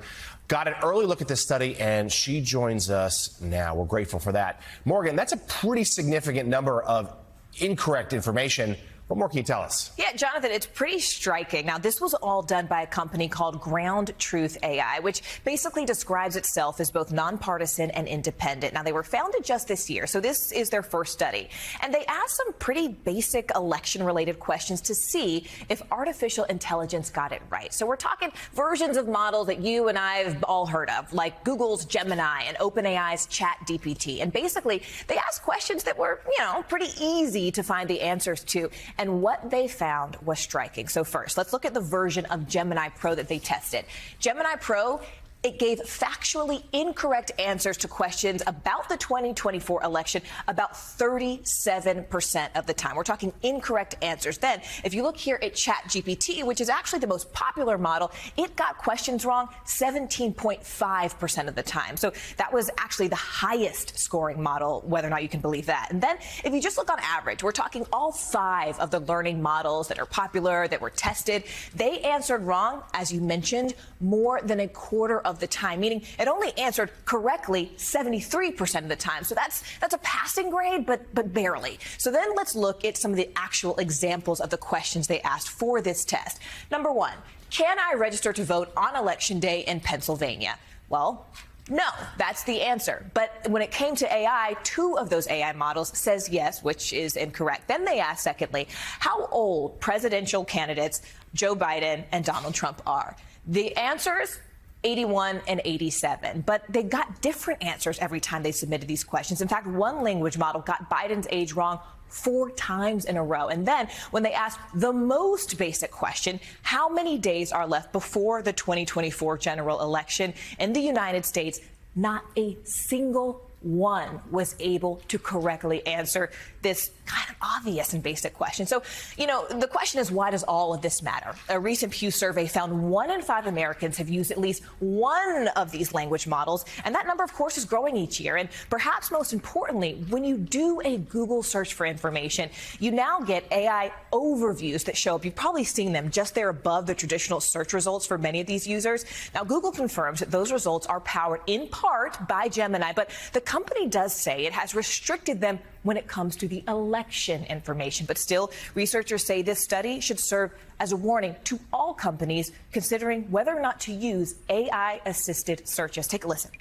got an early look at this study, and she joins us now. We're grateful for that. Morgan, that's a pretty significant number of incorrect information. What more can you tell us? Yeah, Jonathan, it's pretty striking. Now, this was all done by a company called Ground Truth AI, which basically describes itself as both nonpartisan and independent. Now, they were founded just this year, so this is their first study. And they asked some pretty basic election-related questions to see if artificial intelligence got it right. So we're talking versions of models that you and I have all heard of, like Google's Gemini and OpenAI's ChatGPT. And basically, they asked questions that were, you know, pretty easy to find the answers to. And what they found was striking. So first, let's look at the version of Gemini Pro that they tested. Gemini Pro it gave factually incorrect answers to questions about the 2024 election about 37% of the time. We're talking incorrect answers. Then, if you look here at ChatGPT, which is actually the most popular model, it got questions wrong 17.5% of the time. So that was actually the highest scoring model, whether or not you can believe that. And then, if you just look on average, we're talking all 5 of the learning models that are popular, that were tested, they answered wrong, as you mentioned, more than a quarter of the time, meaning it only answered correctly 73% of the time. So that's a passing grade, but barely. So then let's look at some of the actual examples of the questions they asked for this test. Number 1, can I register to vote on Election Day in Pennsylvania? Well, no, that's the answer. But when it came to AI, 2 of those AI models says yes, which is incorrect. Then they asked, secondly, how old presidential candidates Joe Biden and Donald Trump are. The answers, 81 and 87. But they got different answers every time they submitted these questions. In fact, one language model got Biden's age wrong 4 times in a row. And then when they asked the most basic question, how many days are left before the 2024 general election in the United States, not a single one was able to correctly answer this kind of obvious and basic question. So, the question is, why does all of this matter? A recent Pew survey found 1 in 5 Americans have used at least one of these language models, and that number, of course, is growing each year. And perhaps most importantly, when you do a Google search for information, you now get AI overviews that show up. You've probably seen them just there above the traditional search results for many of these users. Now, Google confirms that those results are powered in part by Gemini, but the company does say it has restricted them when it comes to the election information. But still, researchers say this study should serve as a warning to all companies considering whether or not to use AI-assisted searches. Take a listen.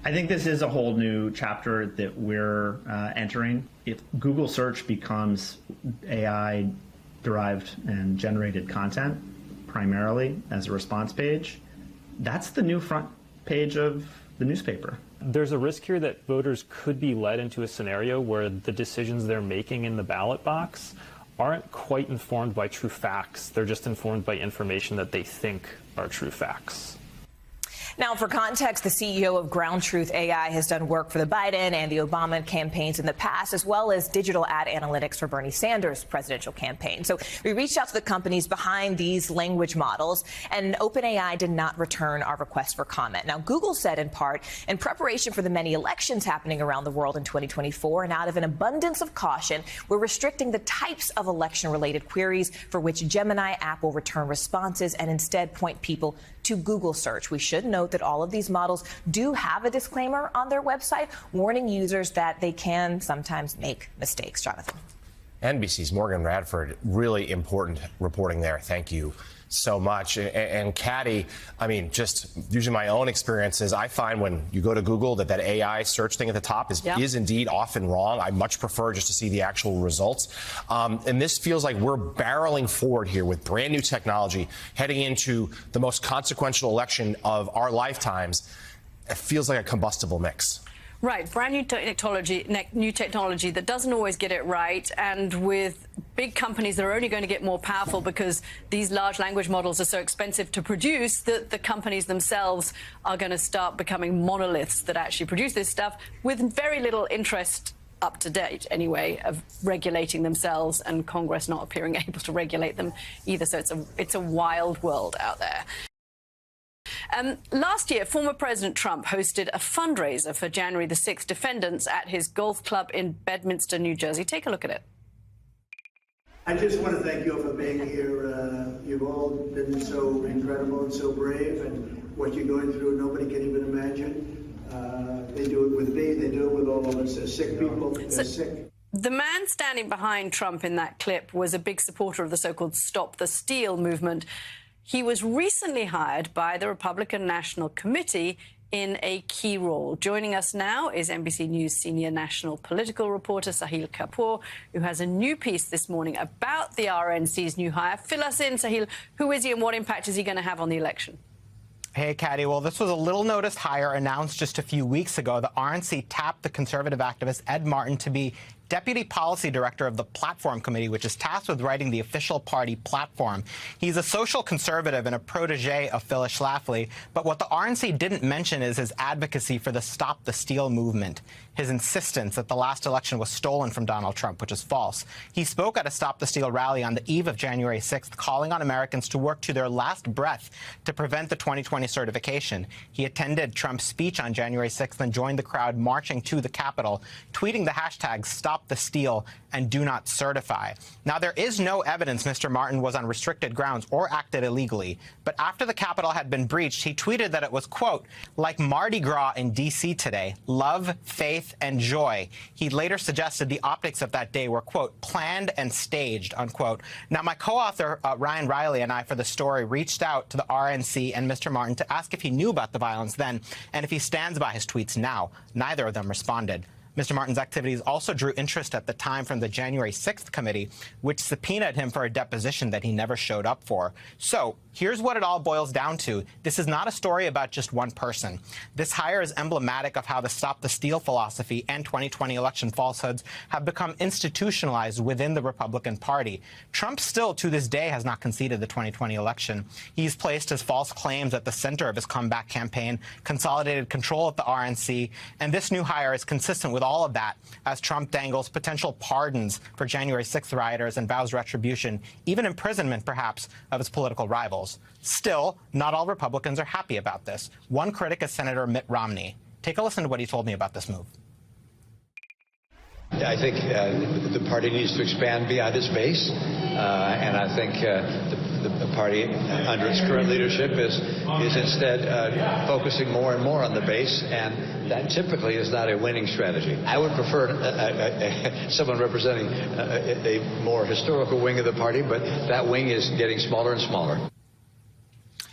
I think this is a whole new chapter that we're entering. If Google search becomes AI-derived and generated content primarily as a response page, that's the new front page of the newspaper. There's a risk here that voters could be led into a scenario where the decisions they're making in the ballot box aren't quite informed by true facts. They're just informed by information that they think are true facts. Now, for context, the CEO of Ground Truth AI has done work for the Biden and the Obama campaigns in the past, as well as digital ad analytics for Bernie Sanders' presidential campaign. So we reached out to the companies behind these language models, and OpenAI did not return our request for comment. Now, Google said in part, in preparation for the many elections happening around the world in 2024, and out of an abundance of caution, we're restricting the types of election-related queries for which Gemini app will return responses and instead point people to Google search. We should note that all of these models do have a disclaimer on their website warning users that they can sometimes make mistakes. Jonathan. NBC's Morgan Radford, really important reporting there. Thank you so much. And Caddy, I mean, just using my own experiences, I find when you go to Google that AI search thing at the top is indeed often wrong. I much prefer just to see the actual results. And this feels like we're barreling forward here with brand new technology heading into the most consequential election of our lifetimes. It feels like a combustible mix. Right, brand new technology that doesn't always get it right, and with big companies that are only going to get more powerful because these large language models are so expensive to produce that the companies themselves are going to start becoming monoliths that actually produce this stuff with very little interest, up to date anyway, of regulating themselves, and Congress not appearing able to regulate them either. So it's a wild world out there. Last year, former President Trump hosted a fundraiser for January the 6th defendants at his golf club in Bedminster, New Jersey. Take a look at it. I just want to thank you all for being here. You've all been so incredible and so brave, and what you're going through, nobody can even imagine. They do it with me. They do it with all of us. They're sick people. They're sick. The man standing behind Trump in that clip was a big supporter of the so-called Stop the Steal movement. He was recently hired by the Republican National Committee in a key role. Joining us now is NBC News senior national political reporter Sahil Kapoor, who has a new piece this morning about the RNC's new hire. Fill us in, Sahil. Who is he and what impact is he going to have on the election? Hey, Caddy. Well, this was a little-noticed hire announced just a few weeks ago. The RNC tapped the conservative activist Ed Martin to be deputy policy director of the Platform Committee, which is tasked with writing the official party platform. He's a social conservative and a protege of Phyllis Schlafly, but what the RNC didn't mention is his advocacy for the Stop the Steal movement, his insistence that the last election was stolen from Donald Trump, which is false. He spoke at a Stop the Steal rally on the eve of January 6th, calling on Americans to work to their last breath to prevent the 2020 certification. He attended Trump's speech on January 6th and joined the crowd marching to the Capitol, tweeting the hashtags Stop the Steal and Do Not Certify. Now, there is no evidence Mr. Martin was on restricted grounds or acted illegally, but after the Capitol had been breached, he tweeted that it was, quote, like Mardi Gras in D.C. today, love, faith, and joy. He later suggested the optics of that day were, quote, planned and staged, unquote. Now, my co-author, Ryan Riley, and I for the story reached out to the RNC and Mr. Martin to ask if he knew about the violence then and if he stands by his tweets now. Neither of them responded. Mr. Martin's activities also drew interest at the time from the January 6th committee, which subpoenaed him for a deposition that he never showed up for. So here's what it all boils down to. This is not a story about just one person. This hire is emblematic of how the Stop the Steal philosophy and 2020 election falsehoods have become institutionalized within the Republican Party. Trump still, to this day, has not conceded the 2020 election. He's placed his false claims at the center of his comeback campaign, consolidated control of the RNC, and this new hire is consistent with all of that as Trump dangles potential pardons for January 6th rioters and vows retribution, even imprisonment, perhaps, of his political rivals. Still, not all Republicans are happy about this. One critic is Senator Mitt Romney. Take a listen to what he told me about this move. I think the party needs to expand beyond its base, and I think the party, under its current leadership, is instead focusing more and more on the base, and that typically is not a winning strategy. I would prefer someone representing a more historical wing of the party, but that wing is getting smaller and smaller.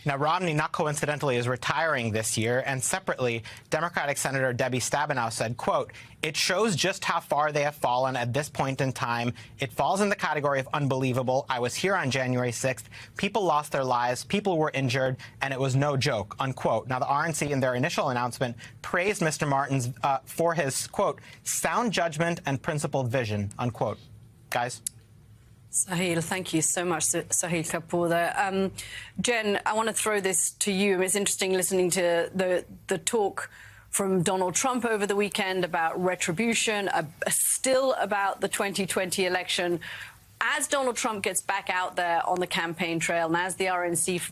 Now, Romney, not coincidentally, is retiring this year, and separately, Democratic Senator Debbie Stabenow said, quote, it shows just how far they have fallen at this point in time. It falls in the category of unbelievable. I was here on January 6th. People lost their lives. People were injured, and it was no joke, unquote. Now, the RNC, in their initial announcement, praised Mr. Martin's for his, quote, sound judgment and principled vision, unquote. Guys? Sahil, thank you so much, Sahil Kapoor there. Jen, I want to throw this to you. It's interesting listening to the talk from Donald Trump over the weekend about retribution, still about the 2020 election. As Donald Trump gets back out there on the campaign trail, and as the RNC,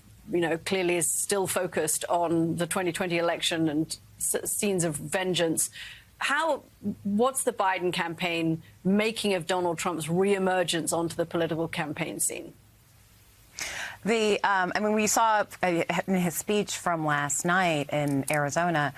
clearly is still focused on the 2020 election and scenes of vengeance, what's the Biden campaign making of Donald Trump's reemergence onto the political campaign scene? We saw in his speech from last night in Arizona,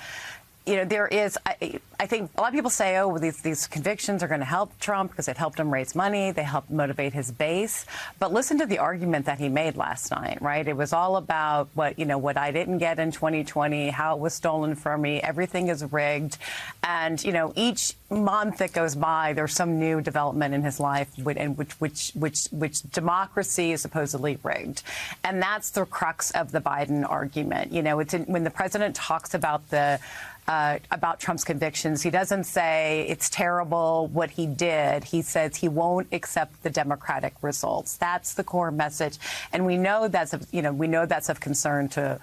there is, I think a lot of people say, oh, well, these convictions are going to help Trump because it helped him raise money. They helped motivate his base. But listen to the argument that he made last night, right? It was all about what I didn't get in 2020, how it was stolen from me. Everything is rigged. And, each month that goes by, there's some new development in his life which democracy is supposedly rigged. And that's the crux of the Biden argument. When the president talks about about Trump's convictions, he doesn't say it's terrible what he did. He says he won't accept the Democratic results. That's the core message, and we know that's of concern to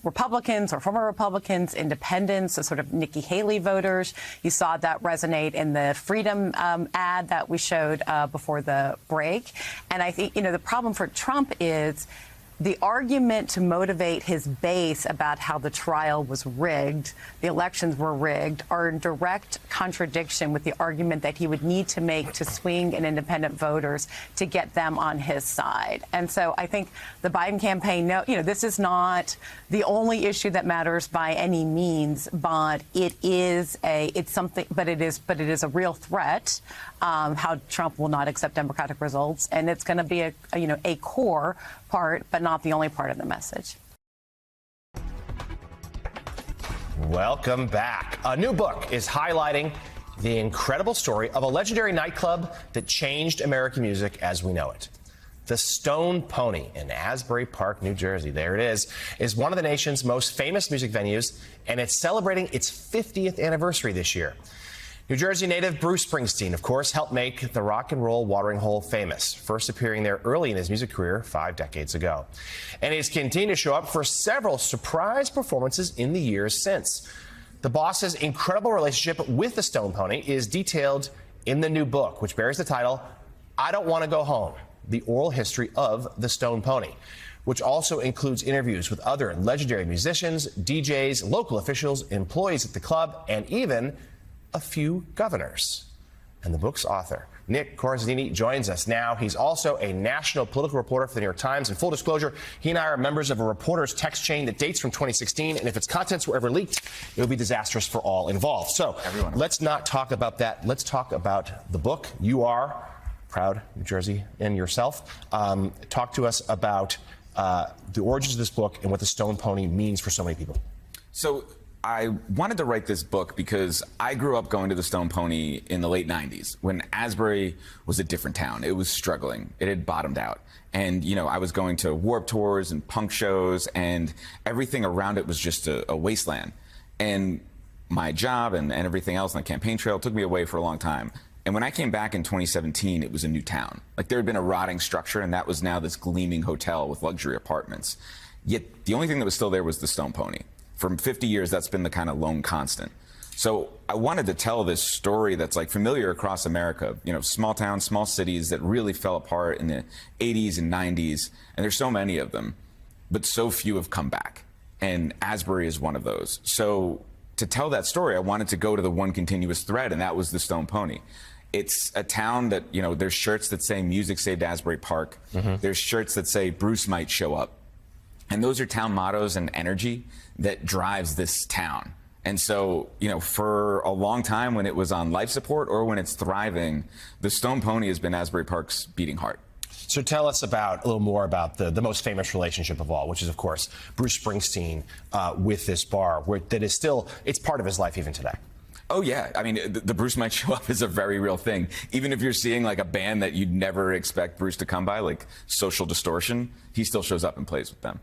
Republicans or former Republicans, independents, the sort of Nikki Haley voters. You saw that resonate in the Freedom ad that we showed before the break. And I think the problem for Trump is the argument to motivate his base about how the trial was rigged, the elections were rigged, are in direct contradiction with the argument that he would need to make to swing and independent voters to get them on his side. And so I think the Biden campaign, this is not the only issue that matters by any means, but it is a real threat. How Trump will not accept Democratic results, and it's going to be a core part, but not the only part of the message. Welcome back. A new book is highlighting the incredible story of a legendary nightclub that changed American music as we know it. The Stone Pony in Asbury Park, New Jersey, there it is one of the nation's most famous music venues, and it's celebrating its 50th anniversary this year. New Jersey native Bruce Springsteen, of course, helped make the Rock and Roll Watering Hole famous, first appearing there early in his music career 5 decades ago. And he's continued to show up for several surprise performances in the years since. The boss's incredible relationship with the Stone Pony is detailed in the new book, which bears the title, I Don't Want to Go Home, The Oral History of the Stone Pony, which also includes interviews with other legendary musicians, DJs, local officials, employees at the club, and even a few governors. And the book's author, Nick Corazzini, joins us now. He's also a national political reporter for the New York Times. And full disclosure, he and I are members of a reporters text chain that dates from 2016. And if its contents were ever leaked, it would be disastrous for all involved. So let's not talk about that. Let's talk about the book. You are proud New Jersey and yourself. Talk to us about the origins of this book and what the Stone Pony means for so many people. So I wanted to write this book because I grew up going to the Stone Pony in the late 90s when Asbury was a different town. It was struggling. It had bottomed out. And, you know, I was going to Warped Tours and punk shows, and everything around it was just a wasteland. And my job and everything else on the campaign trail took me away for a long time. And when I came back in 2017, it was a new town. Like, there had been a rotting structure, and that was now this gleaming hotel with luxury apartments. Yet the only thing that was still there was the Stone Pony. For 50 years, that's been the kind of lone constant. So I wanted to tell this story that's like familiar across America, you know, small towns, small cities that really fell apart in the 80s and 90s. And there's so many of them, but so few have come back. And Asbury is one of those. So to tell that story, I wanted to go to the one continuous thread, and that was the Stone Pony. It's a town that, you know, there's shirts that say music saved Asbury Park. There's shirts that say Bruce might show up. And those are town mottos and energy that drives this town. And so, you know, for a long time when it was on life support or when it's thriving, the Stone Pony has been Asbury Park's beating heart. So tell us about a little more about the most famous relationship of all, which is, of course, Bruce Springsteen with this bar, that is still, it's part of his life even today. Oh, yeah. I mean, the Bruce Might Show Up is a very real thing. Even if you're seeing like a band that you'd never expect Bruce to come by, like Social Distortion, he still shows up and plays with them.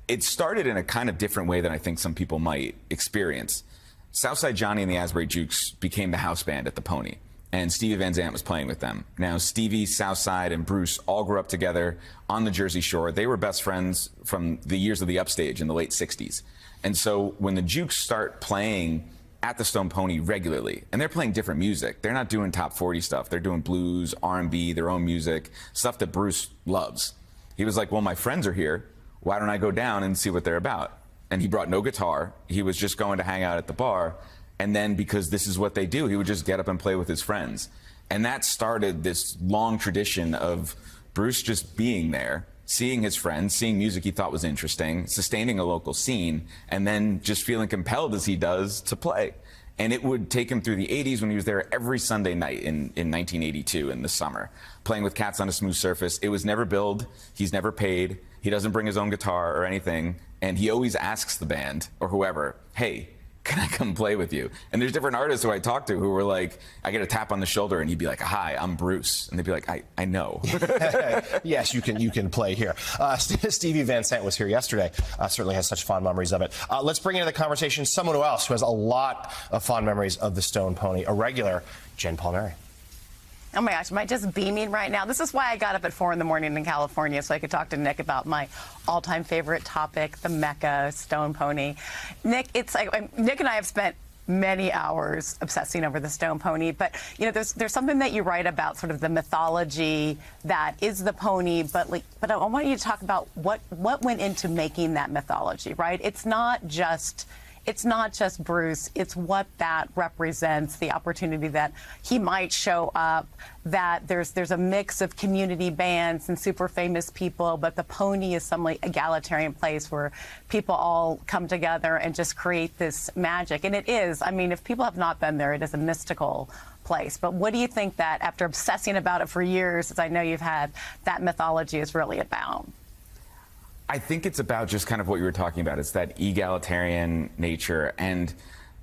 It started in a kind of different way than I think some people might experience. Southside Johnny and the Asbury Jukes became the house band at the Pony, and Stevie Van Zandt was playing with them. Now, Stevie, Southside, and Bruce all grew up together on the Jersey Shore. They were best friends from the years of the Upstage in the late 60s. And so when the Jukes start playing at the Stone Pony regularly, and they're playing different music. They're not doing top 40 stuff. They're doing blues, R&B, their own music, stuff that Bruce loves. He was like, well, my friends are here. Why don't I go down and see what they're about? And he brought no guitar. He was just going to hang out at the bar. And then because this is what they do, he would just get up and play with his friends. And that started this long tradition of Bruce just being there, seeing his friends, seeing music he thought was interesting, sustaining a local scene, and then just feeling compelled as he does to play. And it would take him through the 80s when he was there every Sunday night in 1982 in the summer, playing with Cats on a Smooth Surface. It was never billed. He's never paid. He doesn't bring his own guitar or anything. And he always asks the band or whoever, hey, can I come play with you? And there's different artists who I talked to who were like, I get a tap on the shoulder and he'd be like, hi, I'm Bruce. And they'd be like, I know. Yes, you can play here. Stevie Van Zandt was here yesterday. Certainly has such fond memories of it. Let's bring into the conversation someone else who has a lot of fond memories of the Stone Pony, a regular, Jen Palmieri. Oh my gosh, am I just beaming right now? This is why I got up at 4 in the morning in California so I could talk to Nick about my all-time favorite topic, the Mecca Stone Pony. Nick, it's like Nick and I have spent many hours obsessing over the Stone Pony, but you know, there's something that you write about, sort of the mythology that is the pony, but I want you to talk about what went into making that mythology, right? It's not just Bruce, it's what that represents, the opportunity that he might show up, that there's a mix of community bands and super famous people, but the Pony is some like egalitarian place where people all come together and just create this magic. And it is, I mean, if people have not been there, it is a mystical place. But what do you think that, after obsessing about it for years, as I know you've had, that mythology is really about? I think it's about just kind of what you were talking about. It's that egalitarian nature and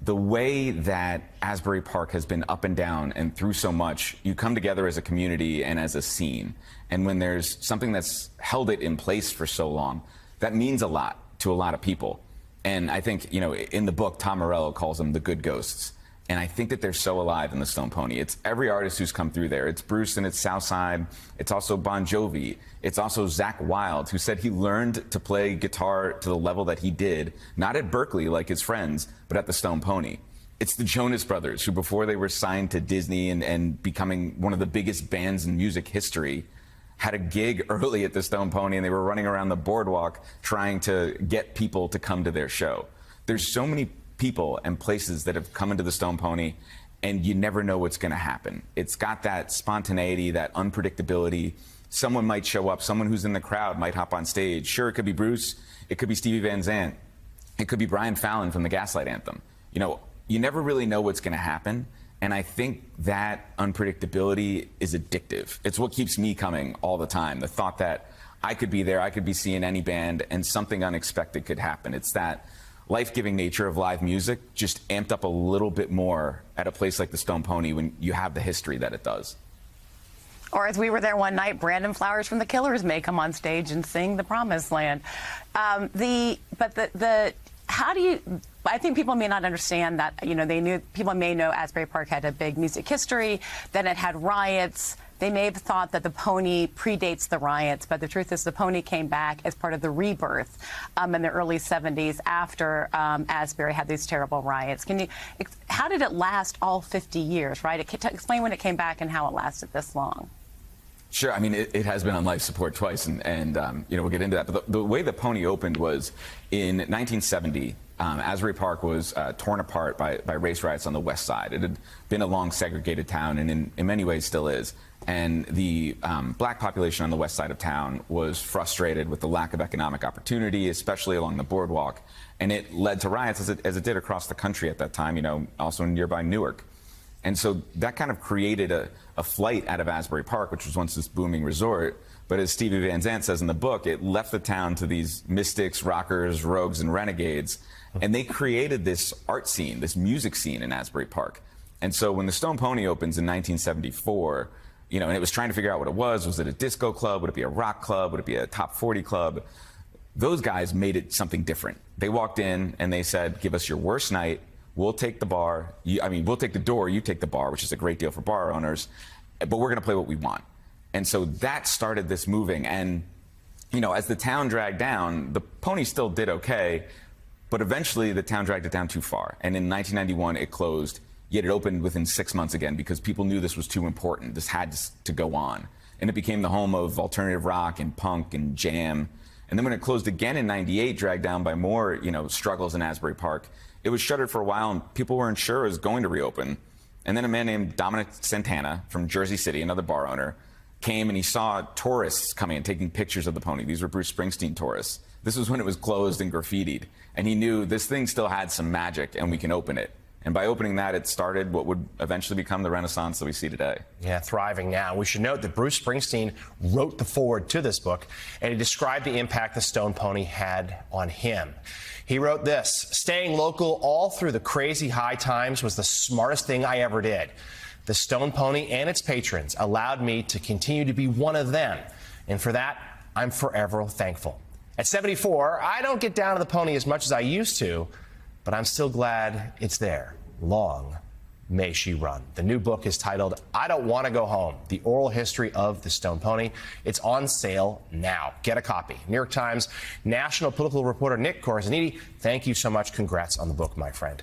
the way that Asbury Park has been up and down and through so much. You come together as a community and as a scene. And when there's something that's held it in place for so long, that means a lot to a lot of people. And I think, you know, in the book, Tom Morello calls them the good ghosts. And I think that they're so alive in the Stone Pony. It's every artist who's come through there. It's Bruce and it's Southside. It's also Bon Jovi. It's also Zakk Wylde, who said he learned to play guitar to the level that he did, not at Berkeley like his friends, but at the Stone Pony. It's the Jonas Brothers, who before they were signed to Disney and becoming one of the biggest bands in music history, had a gig early at the Stone Pony, and they were running around the boardwalk trying to get people to come to their show. There's so many people and places that have come into the Stone Pony, and you never know what's going to happen. It's got that spontaneity, that unpredictability. Someone might show up, someone who's in the crowd might hop on stage. Sure, it could be Bruce, it could be Stevie Van Zandt, it could be Brian Fallon from the Gaslight Anthem. You know, you never really know what's going to happen, and I think that unpredictability is addictive. It's what keeps me coming all the time, the thought that I could be there, I could be seeing any band, and something unexpected could happen. It's that life-giving nature of live music just amped up a little bit more at a place like the Stone Pony when you have the history that it does. Or as we were there one night, Brandon Flowers from the Killers may come on stage and sing The Promised Land. How do you, I think people may not understand that, you know, people may know Asbury Park had a big music history, then it had riots. They may have thought that the Pony predates the riots, but the truth is the Pony came back as part of the rebirth in the early 70s after Asbury had these terrible riots. How did it last all 50 years, right? Explain when it came back and how it lasted this long. Sure. I mean, it has been on life support twice, and you know, we'll get into that. But the way the Pony opened was in 1970. Asbury Park was torn apart by race riots on the west side. It had been a long segregated town, and in many ways still is. And the black population on the west side of town was frustrated with the lack of economic opportunity, especially along the boardwalk. And it led to riots as it did across the country at that time, you know, also in nearby Newark. And so that kind of created a flight out of Asbury Park, which was once this booming resort. But as Stevie Van Zandt says in the book, it left the town to these mystics, rockers, rogues, and renegades. And they created this art scene, this music scene in Asbury Park. And so when the Stone Pony opens in 1974, you know, and it was trying to figure out what it was it a disco club? Would it be a rock club? Would it be a top 40 club? Those guys made it something different. They walked in and they said, give us your worst night. We'll take the bar. We'll take the door. You take the bar, which is a great deal for bar owners. But we're going to play what we want. And so that started this moving. And, you know, as the town dragged down, the Pony still did okay. But eventually the town dragged it down too far. And in 1991, it closed. Yet it opened within 6 months again because people knew this was too important. This had to go on. And it became the home of alternative rock and punk and jam. And then when it closed again in 98, dragged down by more, you know, struggles in Asbury Park, it was shuttered for a while and people weren't sure it was going to reopen. And then a man named Dominic Santana from Jersey City, another bar owner, came and he saw tourists coming and taking pictures of the Pony. These were Bruce Springsteen tourists. This was when it was closed and graffitied. And he knew this thing still had some magic and we can open it. And by opening that, it started what would eventually become the Renaissance that we see today. Yeah, thriving now. We should note that Bruce Springsteen wrote the foreword to this book, and he described the impact the Stone Pony had on him. He wrote this: staying local all through the crazy high times was the smartest thing I ever did. The Stone Pony and its patrons allowed me to continue to be one of them. And for that, I'm forever thankful. At 74, I don't get down to the Pony as much as I used to, but I'm still glad it's there. Long may she run. The new book is titled I Don't Want to Go Home, The Oral History of the Stone Pony. It's on sale now. Get a copy. New York Times national political reporter Nick Corasaniti, thank you so much. Congrats on the book, my friend.